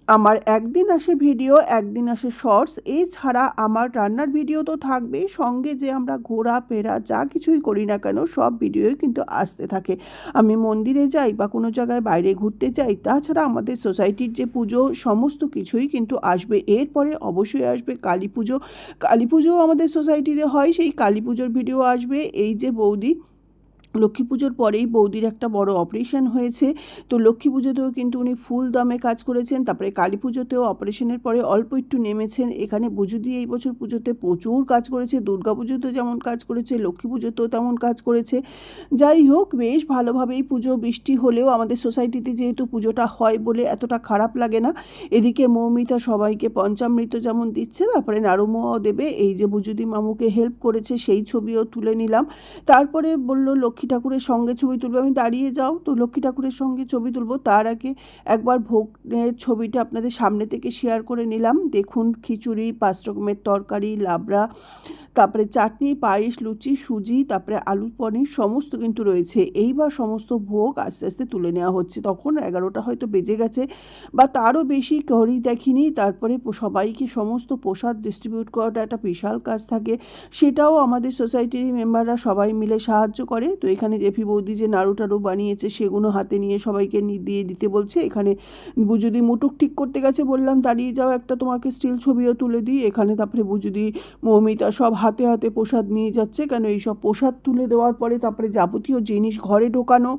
আমার একদিন আসে ভিডিও, একদিন আসে শর্টস, এছাড়া আমার রান্নার ভিডিও তো থাকবেই, সঙ্গে যে আমরা ঘোরা ফেরা যা কিছুই করি না কেন সব ভিডিওই কিন্তু আসতে থাকে। আমি মন্দিরে যাই বা কোনো জায়গায় বাইরে ঘুরতে যাই, তাছাড়া আমাদের সোসাইটির যে পুজো সমস্ত কিছুই কিন্তু আসবে। এরপরে অবশ্যই আসবে কালী পুজো। কালী পুজো আমাদের সোসাইটিতে হয়, সেই কালী পুজোর ভিডিও আসবে। এই যে বৌদি, লক্ষ্মী পুজোর পরেই বৌদির একটা বড় অপারেশন হয়েছে, তো লক্ষ্মী পুজোতেও কিন্তু উনি ফুল দমে কাজ করেছেন। তারপরে কালী পুজোতেও অপারেশনের পরে অল্প একটু নেমেছেন। এখানে বুঝুদি এই বছর পুজোতে প্রচুর কাজ করেছে, দুর্গা পুজোতেও যেমন কাজ করেছে, লক্ষ্মী পুজোতেও তেমন কাজ করেছে। যাই হোক, বেশ ভালোভাবেই পুজো, বৃষ্টি হলেও আমাদের সোসাইটিতে যেহেতু পুজোটা হয় বলে এতটা খারাপ লাগে না। এদিকে মৌমিতা সবাইকে পঞ্চামৃত যেমন দিচ্ছে, তারপরে নাড়ুমোয়াও দেবে। এই যে বুঝুদি মামুকে হেল্প করেছে সেই ছবিও তুলে নিলাম। তারপরে বলল লক্ষ্মী ঠাকুরের সঙ্গে ছবি তুলবে, আমি দাঁড়িয়ে যাও, তো লক্ষ্মী ঠাকুরের সঙ্গে ছবি তুলবো। তার আগে একবার ভোগের ছবিটা আপনাদের সামনে থেকে শেয়ার করে নিলাম। দেখুন, খিচুড়ি, 5 রকমের তরকারি, লাবড়া, তারপরে চাটনি, পায়েস, লুচি, সুজি, তারপরে আলু পনির সমস্ত কিন্তু রয়েছে। এইবার সমস্ত ভোগ আস্তে আস্তে তুলে নেওয়া হচ্ছে। তখন 11টা হয়তো বেজে গেছে বা তারও বেশি, ঘড়ি দেখিনি। তারপরে সবাইকে সমস্ত প্রসাদ ডিস্ট্রিবিউট করাটা একটা বিশাল কাজ থাকে, সেটাও আমাদের সোসাইটির মেম্বাররা সবাই মিলে সাহায্য করে। তো এখানে জেপি বৌদি যে নাড়ু টাড়ু বানিয়েছে সেগুলো হাতে নিয়ে সবাইকে দিয়ে দিতে বলছে। এখানে বুজুদি মুটুক ঠিক করতে গেছে, বললাম দাঁড়িয়ে যাও, একটা তোমাকে স্টিল ছবিও তুলে দিই। এখানে তারপরে বুজুদি, মৌমিতা সব হাতে হাতে প্রসাদ নিয়ে যাচ্ছে, কেন এইসব প্রসাদ তুলে দেওয়ার পরে তারপরে যাবতীয় জিনিস ঘরে ঢোকানো,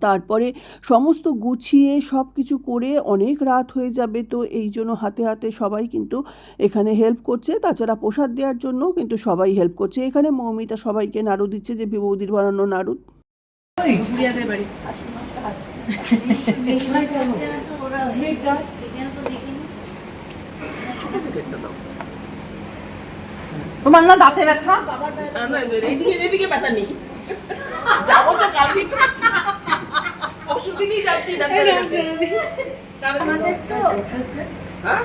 তারপরে সমস্ত গুছিয়ে সব কিছু করে অনেক রাত হয়ে যাবে। তো এই জন্য হাতে হাতে সবাই কিন্তু এখানে হেল্প করছে। তাছাড়া প্রসাদ দেওয়ার জন্য কিন্তু সবাই হেল্প করছে। এখানে মৌমিতা সবাইকে নাড়ু দিচ্ছে, যে বৌদির বানানো নাড়ু। তোমার না দাঁতে ব্যথা? এদিকে ব্যথা নেই, যাবো তো কালকে, ওষুধই নিয়ে যাচ্ছি ডাক্তারের কাছে। আমাদের তো হ্যাঁ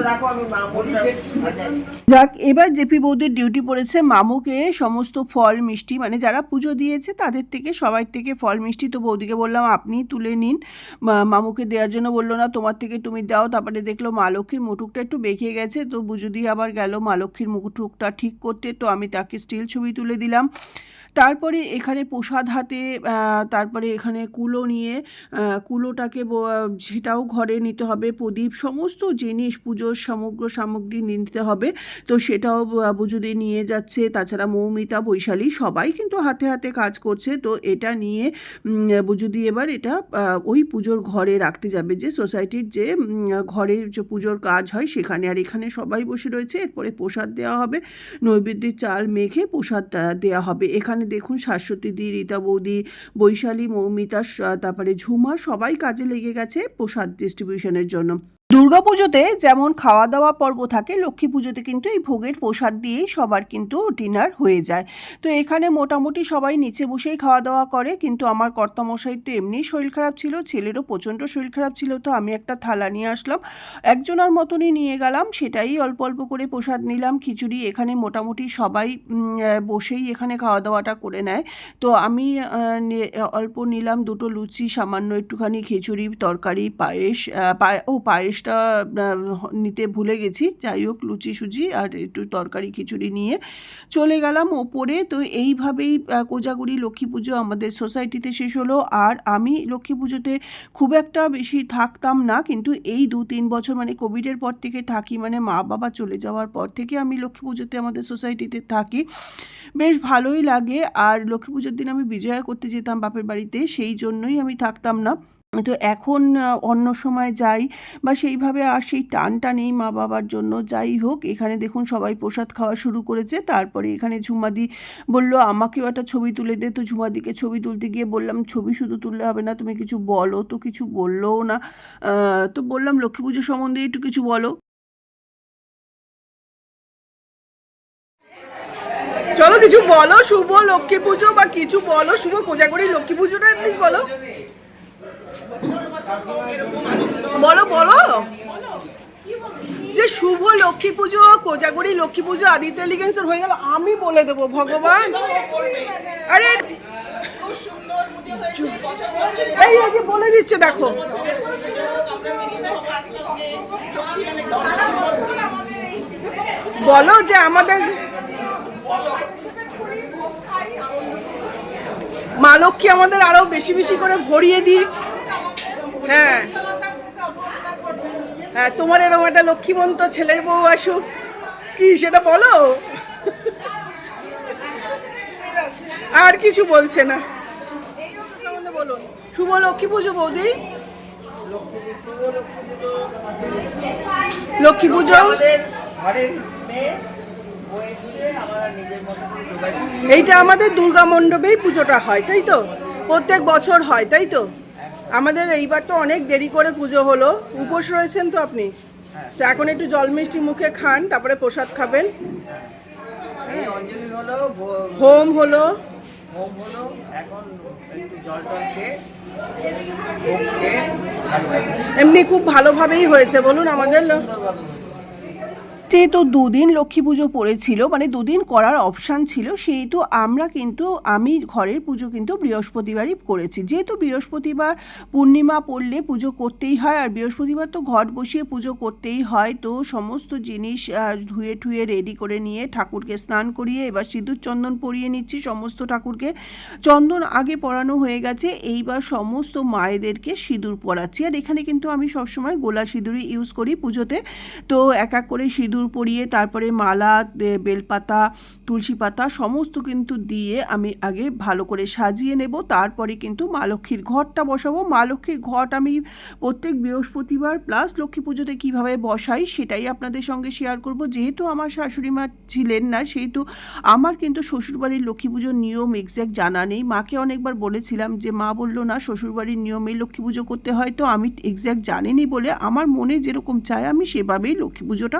রাখো, আমি মা বলতে। যাক, এবার জেপি বৌদির ডিউটি পড়েছে মামুকে সমস্ত ফল মিষ্টি, মানে যারা পুজো দিয়েছে তাদের থেকে, সবার থেকে ফল মিষ্টি। তো বৌদিকে বললাম আপনি তুলে নিন, মামুকে দেওয়ার জন্য বললো না, তোমার থেকে তুমি দাও। তারপরে দেখলো মা লক্ষ্মীর মুটুকটা একটু বেঁকে গেছে, তো বুজুদি আবার গেল মা লক্ষ্মীর মুটুকটা ঠিক করতে। তো আমি তাকে স্টিল ছবি তুলে দিলাম। তারপরে এখানে প্রসাদ হাতে, তারপরে এখানে কুলো নিয়ে, কুলোটাকে সেটাও ঘরে নিতে হবে, প্রদীপ সমস্ত জিনিস পুজোর সমগ্র সামগ্রী নিতে হবে। তো সেটাও বুজুদি নিয়ে যাচ্ছে। তাছাড়া মৌমিতা, বৈশালী সবাই কিন্তু হাতে হাতে কাজ করছে। তো এটা নিয়ে বুজুদি এবার এটা ওই পুজোর ঘরে রাখতে যাবে, যে সোসাইটির যে ঘরে যে পুজোর কাজ হয় সেখানে। আর এখানে সবাই বসে রয়েছে। এরপরে প্রসাদ দেওয়া হবে, নৈবেদ্যের চাল মেখে প্রসাদ দেওয়া হবে। এখানে দেখুন শাশ্বতী দি, রীতা বৌদি, বৈশালী, মৌমিতা, তারপরে ঝুমা সবাই কাজে লেগে গেছে প্রসাদ ডিস্ট্রিবিউশনের জন্য। দুর্গাপুজোতে যেমন খাওয়া দাওয়া পর্ব থাকে, লক্ষ্মী পুজোতে কিন্তু এই ভোগের প্রসাদ দিয়েই সবার কিন্তু ডিনার হয়ে যায়। তো এখানে মোটামুটি সবাই নিচে বসেই খাওয়া দাওয়া করে, কিন্তু আমার কর্তামশাই তো এমনিই শরীর খারাপ ছিল, ছেলেরও প্রচণ্ড শরীর খারাপ ছিল। তো আমি একটা থালা নিয়ে আসলাম, একজনের মতনই নিয়ে গেলাম, সেটাই অল্প অল্প করে প্রসাদ নিলাম। খিচুড়ি এখানে মোটামুটি সবাই বসেই এখানে খাওয়া দাওয়াটা করে নেয়। তো আমি অল্প নিলাম, দুটো লুচি, সামান্য একটুখানি খিচুড়ি, তরকারি, পায়েস, পায়েসটা নিতে ভুলে গেছি। যাই হোক, লুচি সুজি আর একটু তরকারি খিচুড়ি নিয়ে চলে গেলাম ওপরে। তো এইভাবেই কোজাগুড়ি লক্ষ্মী পুজো আমাদের সোসাইটিতে শেষ হলো। আর আমি লক্ষ্মী পুজোতে খুব একটা বেশি থাকতাম না, কিন্তু এই 2-3 বছর মানে কোভিডের পর থেকে থাকি, মানে মা বাবা চলে যাওয়ার পর থেকে আমি লক্ষ্মী পুজোতে আমাদের সোসাইটিতে থাকি, বেশ ভালোই লাগে। আর লক্ষ্মী পুজোর দিন আমি বিজয়া করতে যেতাম বাপের বাড়িতে, সেই জন্যই আমি থাকতাম না। তো এখন অন্য সময় যাই বা সেইভাবে আর সেই টানটা নেই মা বাবার জন্য। যাই হোক, এখানে দেখুন সবাই প্রসাদ খাওয়া শুরু করেছে। তারপরে এখানে ঝুমাদি বললো আমাকেও একটা ছবি তুলে দে। তো ঝুমাদিকে ছবি তুলতে গিয়ে বললাম ছবি শুধু তুললে হবে না, তুমি কিছু বলো। তো কিছু বললোও না। তো বললাম লক্ষ্মী পুজো সম্বন্ধে একটু কিছু বলো। চলো কিছু বলো, শুভ লক্ষ্মী পুজো বা কিছু বলো, শুভ কোজাগরি লক্ষ্মী পুজোটা প্লিজ বলো, বলো বলো যে শুভ লক্ষ্মী পুজো, কোজাগরি লক্ষ্মী পুজো, আদিত্য এলিগেন্সের হয়ে গেল, আমি বলে দেবো ভগবান। আরে এই যে বলে দিচ্ছে, দেখো বলো যে আমাদের মা লক্ষ্মী আমাদের আরো বেশি বেশি করে ভরিয়ে দিক। হ্যাঁ হ্যাঁ, তোমার এরকম একটা লক্ষ্মীবন্ত ছেলের বউ আসুক, কি সেটা বলো। আর কিছু বলছে না, বলুন শুভ লক্ষ্মী পুজো বৌদি। লক্ষ্মী পুজো এইটা আমাদের দুর্গা মণ্ডপেই পুজোটা হয়, তাই তো? প্রত্যেক বছর হয়, তাই তো? আমাদের এইবার তো অনেক দেরি করে পুজো হলো। উপোস রয়েছেন তো আপনি? তো এখন একটু জল মিষ্টি মুখে খান, তারপরে প্রসাদ খাবেন। হোম হলো, এমনি খুব ভালোভাবেই হয়েছে বলুন আমাদের। যেহেতু দুদিন লক্ষ্মী পুজো পড়েছিল, মানে দুদিন করার অপশান ছিল, সেহেতু আমি ঘরের পুজো কিন্তু বৃহস্পতিবারই করেছি। যেহেতু বৃহস্পতিবার পূর্ণিমা পড়লে পুজো করতেই হয়, আর বৃহস্পতিবার তো ঘট বসিয়ে পুজো করতেই হয়, তো সমস্ত জিনিস ধুয়ে ঠুয়ে রেডি করে নিয়ে ঠাকুরকে স্নান করিয়ে এবার সিঁদুর চন্দন পরিয়ে নিচ্ছি। সমস্ত ঠাকুরকে চন্দন আগে পরানো হয়ে গেছে, এইবার সমস্ত মায়েদেরকে সিঁদুর পরাচ্ছি। আর এখানে কিন্তু আমি সবসময় গোলা সিঁদুরই ইউজ করি পুজোতে। তো এক এক করে সিঁদুর পরিয়ে তারপরে মালা, বেলপাতা, তুলসী পাতা সমস্ত কিন্তু দিয়ে আমি আগে ভালো করে সাজিয়ে নেব। তারপরে কিন্তু মা লক্ষ্মীর ঘটটা বসাবো। মা লক্ষ্মীর ঘট আমি প্রত্যেক বৃহস্পতিবার প্লাস লক্ষ্মী পুজোতে কীভাবে বসাই সেটাই আপনাদের সঙ্গে শেয়ার করব। যেহেতু আমার শাশুড়ি মা ছিলেন না, সেহেতু আমার কিন্তু শ্বশুরবাড়ির লক্ষ্মী পুজোর নিয়ম এক্স্যাক্ট জানা নেই। মাকে অনেকবার বলেছিলাম, যে মা বললো না শ্বশুরবাড়ির নিয়মেই লক্ষ্মী পুজো করতে হয়, তো আমি এক্স্যাক্ট জানিনি বলে আমার মনে যেরকম চায় আমি সেভাবেই লক্ষ্মী পুজোটা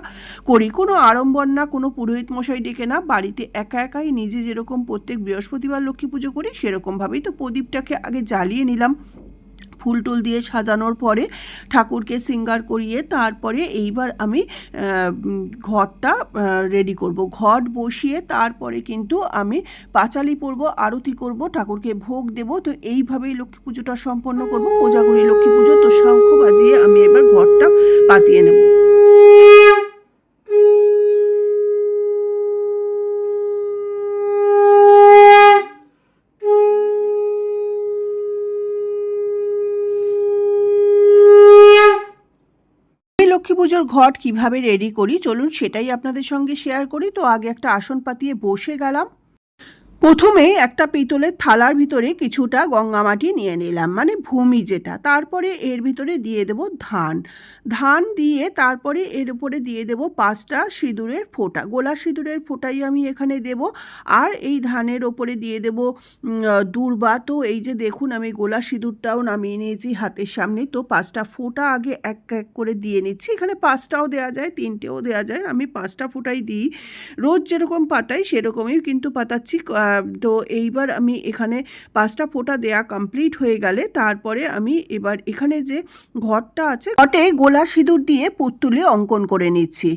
করি। কোনো আড়ম্বর না, কোনো পুরোহিত মশাই ডেকে না, বাড়িতে একা একাই নিজে যেরকম প্রত্যেক বৃহস্পতিবার লক্ষ্মী পুজো করি সেরকমভাবেই। তো প্রদীপটাকে আগে জ্বালিয়ে নিলাম, ফুল টুল দিয়ে সাজানোর পরে ঠাকুরকে শৃঙ্গার করিয়ে তারপরে এইবার আমি ঘটটা রেডি করব। ঘট বসিয়ে তারপরে কিন্তু আমি পাঁচালি পরব, আরতি করব, ঠাকুরকে ভোগ দেব। তো এইভাবেই লক্ষ্মী পুজোটা সম্পন্ন করব, কোজাগরী লক্ষ্মী পুজো। তো শঙ্খ বাজিয়ে আমি এবার ঘটটা পাতিয়ে নেব। লক্ষ্মী পুজোর ঘট কিভাবে রেডি করি চলুন সেটাই আপনাদের সঙ্গে শেয়ার করি। তো আগে একটা আসন পাতিয়ে বসে গেলাম। প্রথমে একটা পিতলের থালার ভিতরে কিছুটা গঙ্গা মাটি নিয়ে নিলাম, মানে ভূমি যেটা। তারপরে এর ভিতরে দিয়ে দেব ধান দিয়ে তারপরে এর উপরে দিয়ে দেব 5টা সিঁদুরের ফোঁটা, গোলা সিঁদুরের ফোঁটাই আমি এখানে দেব। আর এই ধানের ওপরে দিয়ে দেব দূর্বা। তো এই যে দেখুন আমি গোলা সিঁদুরটাও নামিয়ে নিয়েছি হাতের সামনে। তো 5টা ফোঁটা আগে এক এক করে দিয়ে নিচ্ছি। এখানে 5টাও দেওয়া যায়, 3টেও দেওয়া যায়, আমি 5টা ফোঁটাই দিই। রোজ যেরকম পাতাই সেরকমই কিন্তু পাতাচ্ছি। তো এইবার আমি এখানে 5টা ফোঁটা দেয়া কমপ্লিট হয়ে গেলে তারপরে আমি এবার এখানে যে ঘটটা আছে ঘটে গোলা সিঁদুর দিয়ে পুতুলে অঙ্কন করে নিচ্ছি।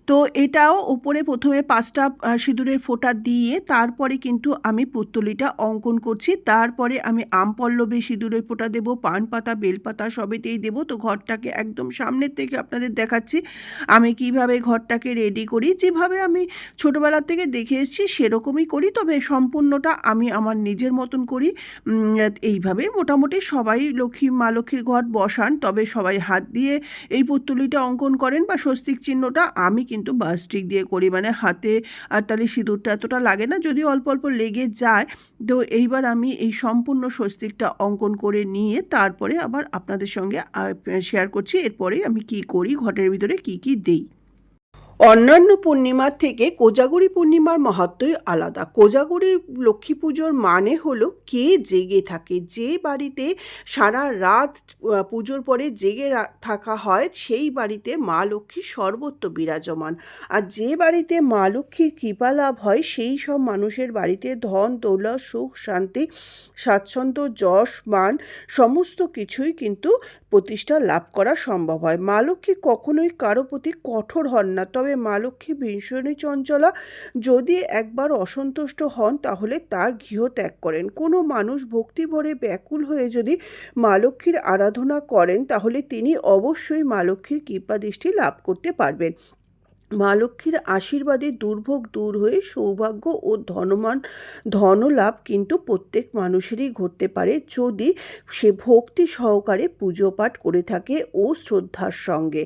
তো এটাও উপরে প্রথমে 5টা সিঁদুরের ফোঁটা দিয়ে তারপরে কিন্তু আমি পুতুলিটা অঙ্কন করছি। তারপরে আমি আমপল্লবে সিঁদুরের ফোঁটা দেবো, পান পাতা, বেলপাতা সবেতেই দেবো। তো ঘরটাকে একদম সামনের থেকে আপনাদের দেখাচ্ছি আমি কিভাবে ঘরটাকে রেডি করি। যেভাবে আমি ছোটোবেলার থেকে দেখে এসেছি সেরকমই করি, তবে সম্পূর্ণটা আমি আমার নিজের মতন করি। এইভাবে মোটামুটি সবাই মা লক্ষ্মীর ঘট বসান, তবে সবাই হাত দিয়ে এই পুতুলিটা অঙ্কন করেন বা স্বস্তিক চিহ্নটা। আমি কিন্তু বাস্টিক দিয়ে করি, মানে হাতে আর তাহলে সিঁদুরটা এতটা লাগে না, যদিও অল্প অল্প লেগে যায়। তো এইবার আমি এই সম্পূর্ণ স্বস্তিকটা অঙ্কন করে নিয়ে তারপরে আবার আপনাদের সঙ্গে শেয়ার করছি এরপরে আমি কি করি, ঘটের ভিতরে কি কি দেই। অন্যান্য পূর্ণিমার থেকে কোজাগরী পূর্ণিমার মাহাত্ম্যই আলাদা। কোজাগরী লক্ষ্মী পুজোর মানে হলো কে জেগে থাকে। যে বাড়িতে সারা রাত পুজোর পরে জেগে থাকা হয় সেই বাড়িতে মা লক্ষ্মী সর্বত্র বিরাজমান। আর যে বাড়িতে মা লক্ষ্মীর কৃপা লাভ হয় সেই সব মানুষের বাড়িতে ধন দৌলত, সুখ শান্তি, স্বাচ্ছন্দ্য, যশ মান সমস্ত কিছুই কিন্তু প্রতিষ্ঠা লাভ করা সম্ভব হয়। মা লক্ষ্মী কখনোই কারো প্রতি কঠোর হন না, তবে মা লক্ষ্মী ভীষণই চঞ্চলা। যদি একবার অসন্তুষ্ট হন তাহলে তার গৃহ ত্যাগ করেন। কোনো মানুষ ভক্তি ভরে ব্যাকুল হয়ে যদি মা লক্ষ্মীর আরাধনা করেন তাহলে তিনি অবশ্যই মা লক্ষ্মীর কৃপাদৃষ্টি লাভ করতে পারবেন। মা লক্ষ্মীর আশীর্বাদে দুর্ভোগ দূর হয়ে সৌভাগ্য ও ধনলাভ কিন্তু প্রত্যেক মানুষেরই ঘটতে পারে যদি সে ভক্তি সহকারে পুজো পাঠ করে থাকে ও শ্রদ্ধার সঙ্গে।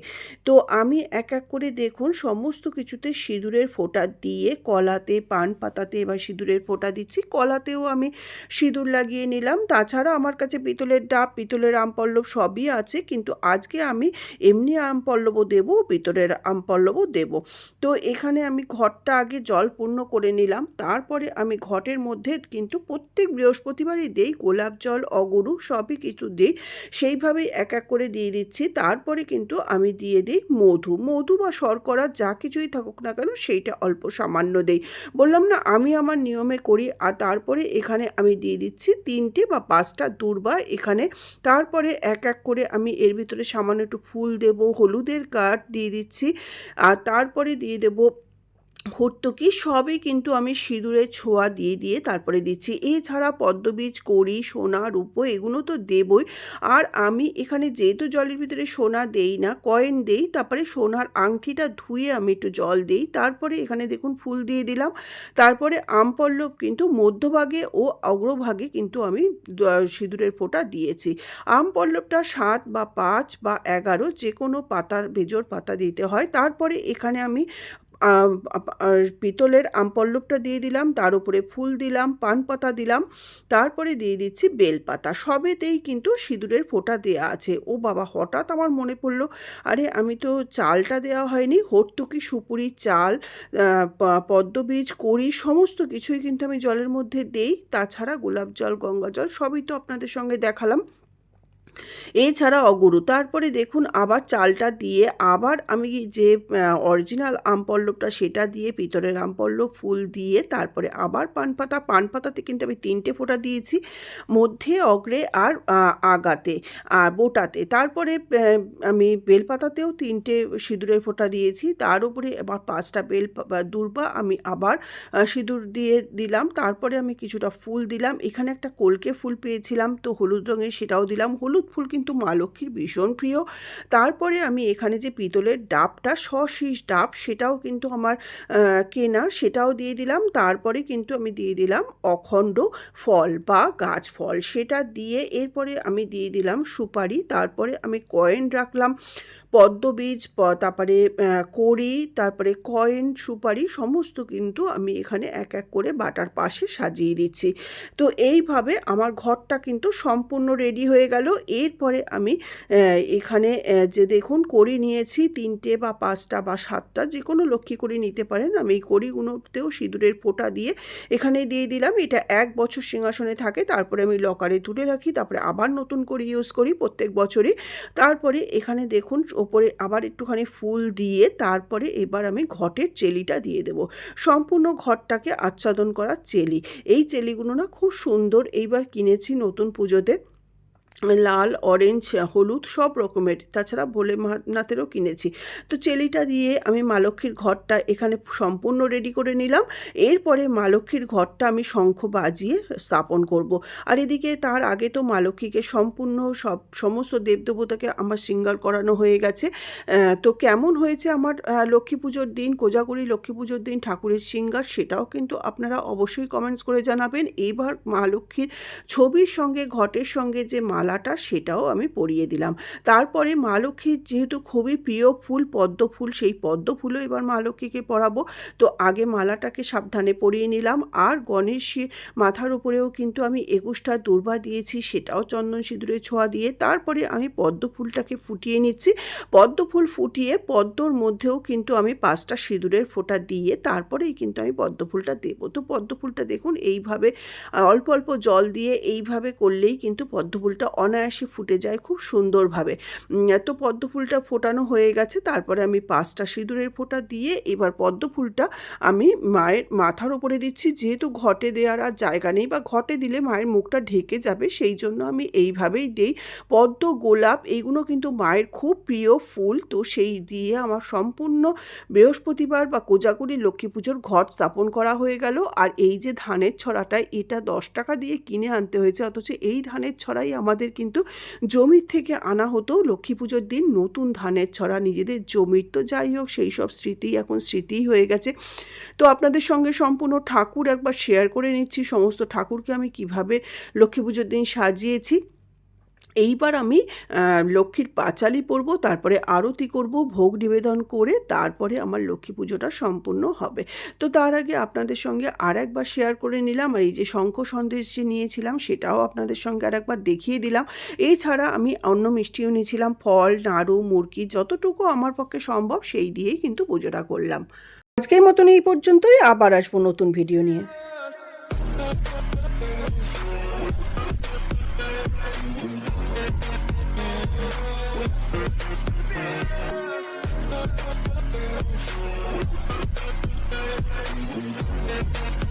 তো আমি এক এক করে দেখুন সমস্ত কিছুতে সিঁদুরের ফোঁটা দিয়ে, কলাতে, পান পাতাতে এবার সিঁদুরের ফোঁটা দিচ্ছি, কলাতেও আমি সিঁদুর লাগিয়ে নিলাম। তাছাড়া আমার কাছে পিতলের ডাব, পিতলের আমপল্লব সবই আছে, কিন্তু আজকে আমি এমনি আমপল্লবও দেবো, পিতলের আমপল্লবও দেবো। তো এখানে আমি ঘটটা আগে জল পূর্ণ করে নিলাম। তারপরে আমি ঘটের মধ্যে কিন্তু প্রত্যেক বৃহস্পতিবারই দেই গোলাপ জল, অগরু সবই কিছু দিই, সেইভাবেই এক এক করে দিয়ে দিচ্ছি। তারপরে কিন্তু আমি দিয়ে দিই মধু বা শর্করা যা কিছুই থাকুক না কেন সেইটা অল্প সামান্য দেই। বললাম না আমি আমার নিয়মে করি। আর তারপরে এখানে আমি দিয়ে দিচ্ছি 3টে বা 5টা দূর্বা এখানে। তারপরে এক এক করে আমি এর ভিতরে সামান্য একটু ফুল দেব, হলুদের কাঠ দিয়ে দিচ্ছি। আর তার তারপরে দিয়ে দেব ভর্তুকি, সবই কিন্তু আমি সিঁদুরের ছোঁয়া দিয়ে তারপরে দিচ্ছি। এছাড়া পদ্মবীজ, কড়ি, সোনা, রূপো এগুলো তো দেবই। আর আমি এখানে যেহেতু জলের ভিতরে সোনা দেই না, কয়েন দেই, তারপরে সোনার আংটিটা ধুয়ে আমি একটু জল দিই। তারপরে এখানে দেখুন ফুল দিয়ে দিলাম। তারপরে আমপল্লব কিন্তু মধ্যভাগে ও অগ্রভাগে কিন্তু আমি সিঁদুরের ফোঁটা দিয়েছি। আমপল্লবটা 7 বা 5 বা 11 যে কোনো পাতার বেজোড় পাতা দিতে হয়। তারপরে এখানে আমি পিতলের আমপল্লবটা দিয়ে দিলাম, তার উপরে ফুল দিলাম, পান পাতা দিলাম, তারপরে দিয়ে দিচ্ছি বেলপাতা। সবেতেই কিন্তু সিঁদুরের ফোঁটা দেয়া আছে। ও বাবা, হঠাৎ আমার মনে পড়লো, আরে আমি তো চালটা দেওয়া হয়নি। হর্তুকি, সুপুরি, চাল, পদ্মবীজ, কড়ি সমস্ত কিছুই কিন্তু আমি জলের মধ্যে দেই। তাছাড়া গোলাপ জল, গঙ্গা জল সবই তো আপনাদের সঙ্গে দেখালাম। এছাড়া অগুরু। তারপরে দেখুন আবার চালটা দিয়ে আবার আমি যে অরিজিনাল আমপল্লবটা সেটা দিয়ে, পিতলের আমপল্লব, ফুল দিয়ে তারপরে আবার পানপাতাতে কিন্তু আমি 3টে ফোঁটা দিয়েছি, মধ্যে, অগ্রে আর আগাতে আর বোটাতে। তারপরে আমি বেলপাতাতেও 3টে সিঁদুরের ফোঁটা দিয়েছি। তার উপরে আবার 5টা দূর্বা আমি আবার সিঁদুর দিয়ে দিলাম। তারপরে আমি কিছুটা ফুল দিলাম। এখানে একটা কলকে ফুল পেয়েছিলাম, তো হলুদ রঙের, সেটাও দিলাম। হলুদ ফুল কিন্তু মা লক্ষ্মীর ভীষণ প্রিয়। তারপরে আমি এখানে যে পিতলের ডাবটা, শীষ ডাব, সেটাও কিন্তু আমার কেনা, সেটাও দিয়ে দিলাম। তারপরে কিন্তু আমি দিয়ে দিলাম অখণ্ড ফল বা গাছ ফল, সেটা দিয়ে এরপরে আমি দিয়ে দিলাম সুপারি। তারপরে আমি কয়েন রাখলাম, পদ্মবীজ, তারপরে কড়ি, তারপরে কয়েন, সুপারি সমস্ত কিন্তু আমি এখানে এক এক করে বাটার পাশে সাজিয়ে দিচ্ছি। তো এইভাবে আমার ঘরটা কিন্তু সম্পূর্ণ রেডি হয়ে গেল। এরপরে আমি এখানে যে দেখুন কড়ি নিয়েছি 3টে বা 5টা বা 7টা, যে কোনো লক্ষ্মী কড়ি নিতে পারেন। আমি এই কড়িগুলোতেও সিঁদুরের ফোঁটা দিয়ে এখানে দিয়ে দিলাম। এটা 1 বছর সিংহাসনে থাকে, তারপরে আমি লকারে তুলে রাখি, তারপরে আবার নতুন করে ইউজ করি প্রত্যেক বছরই। তারপরে এখানে দেখুন ওপরে আবার একটুখানি ফুল দিয়ে তারপরে এবার আমি ঘটের চেলিটা দিয়ে দেব, সম্পূর্ণ ঘরটাকে আচ্ছাদন করা চেলি। এই চেলিগুলো না খুব সুন্দর, এইবার কিনেছি নতুন পুজোতে, লাল, অরেঞ্জ, হলুদ সব রকমের, তাছাড়া ভোলেনাথেরও কিনেছি। তো চেলিটা দিয়ে আমি মা লক্ষ্মীর ঘরটা এখানে সম্পূর্ণ রেডি করে নিলাম। এরপরে মা লক্ষ্মীর ঘরটা আমি শঙ্খ বাজিয়ে স্থাপন করব। আর এদিকে তার আগে তো মা লক্ষ্মীকে সম্পূর্ণ সমস্ত দেবদেবতাকে আমার শৃঙ্গার করানো হয়ে গেছে। তো কেমন হয়েছে আমার লক্ষ্মী পুজোর দিন, কোজাগরি লক্ষ্মী পুজোর দিন ঠাকুরের শৃঙ্গার, সেটাও কিন্তু আপনারা অবশ্যই কমেন্টস করে জানাবেন। এইবার মা লক্ষ্মীর ছবির সঙ্গে ঘটের সঙ্গে যে মালাটা, সেটাও আমি পরিয়ে দিলাম। তারপরে মা লক্ষ্মীর যেহেতু খুবই প্রিয় ফুল পদ্ম ফুল, সেই পদ্ম ফুলও এবার মা লক্ষ্মীকে পরাবো। তো আগে মালাটাকে সাবধানে পরিয়ে নিলাম। আর গণেশের মাথার উপরেও কিন্তু আমি 21টা দূর্বা দিয়েছি, সেটাও চন্দন সিঁদুরের ছোঁয়া দিয়ে। তারপরে আমি পদ্ম ফুলটাকে ফুটিয়ে নিচ্ছি। পদ্ম ফুল ফুটিয়ে পদ্মর মধ্যেও কিন্তু আমি 5টা সিঁদুরের ফোঁটা দিয়ে তারপরেই কিন্তু আমি পদ্ম ফুলটা দেবো। তো পদ্ম ফুলটা দেখুন এইভাবে অল্প অল্প জল দিয়ে এইভাবে করলেই কিন্তু পদ্ম ফুলটা অনায়াসে ফুটে যায় খুব সুন্দরভাবে। তো পদ্ম ফুলটা ফোটানো হয়ে গেছে। তারপরে আমি 5টা সিঁদুরের ফোঁটা দিয়ে এবার পদ্ম ফুলটা আমি মায়ের মাথার উপরে দিচ্ছি। যেহেতু ঘটে দেওয়ার আর জায়গা নেই, বা ঘটে দিলে মায়ের মুখটা ঢেকে যাবে, সেই জন্য আমি এইভাবেই দিই। পদ্ম, গোলাপ এইগুলো কিন্তু মায়ের খুব প্রিয় ফুল। তো সেই দিয়ে আমার সম্পূর্ণ বৃহস্পতিবার বা কোজাগরি লক্ষ্মী পুজোর ঘট স্থাপন করা হয়ে গেল। আর এই যে ধানের ছড়াটা, এটা 10 টাকা দিয়ে কিনে আনতে হয়েছে, অথচ এই ধানের ছড়াই আমাদের কিন্তু জমির থেকে আনা হতো লক্ষ্মী পুজোর দিন। নতুন ধানের ছড়া নিজেদের জমির, তো যাই হোক সেই সব স্মৃতি এখন স্মৃতিই হয়ে গেছে। তো আপনাদের সঙ্গে সম্পূর্ণ ঠাকুর একবার শেয়ার করে নিচ্ছি, সমস্ত ঠাকুরকে আমি কিভাবে লক্ষ্মী পুজোর দিন সাজিয়েছি। এইবার আমি লক্ষ্মীর পাঁচালি পরব, তারপরে আরতি করব, ভোগ নিবেদন করে তারপরে আমার লক্ষ্মী পুজোটা সম্পূর্ণ হবে। তো তার আগে আপনাদের সঙ্গে আর একবার শেয়ার করে নিলাম। আর এই যে শঙ্খ সন্দেশ যে নিয়েছিলাম, সেটাও আপনাদের সঙ্গে আর একবার দেখিয়ে দিলাম। এছাড়া আমি অন্য মিষ্টিও নিয়েছিলাম, ফল, নাড়ু, মুরকি, যতটুকু আমার পক্ষে সম্ভব সেই দিয়েই কিন্তু পুজোটা করলাম। আজকের মতন এই পর্যন্তই, আবার আসবো নতুন ভিডিও নিয়ে। We'll be right back.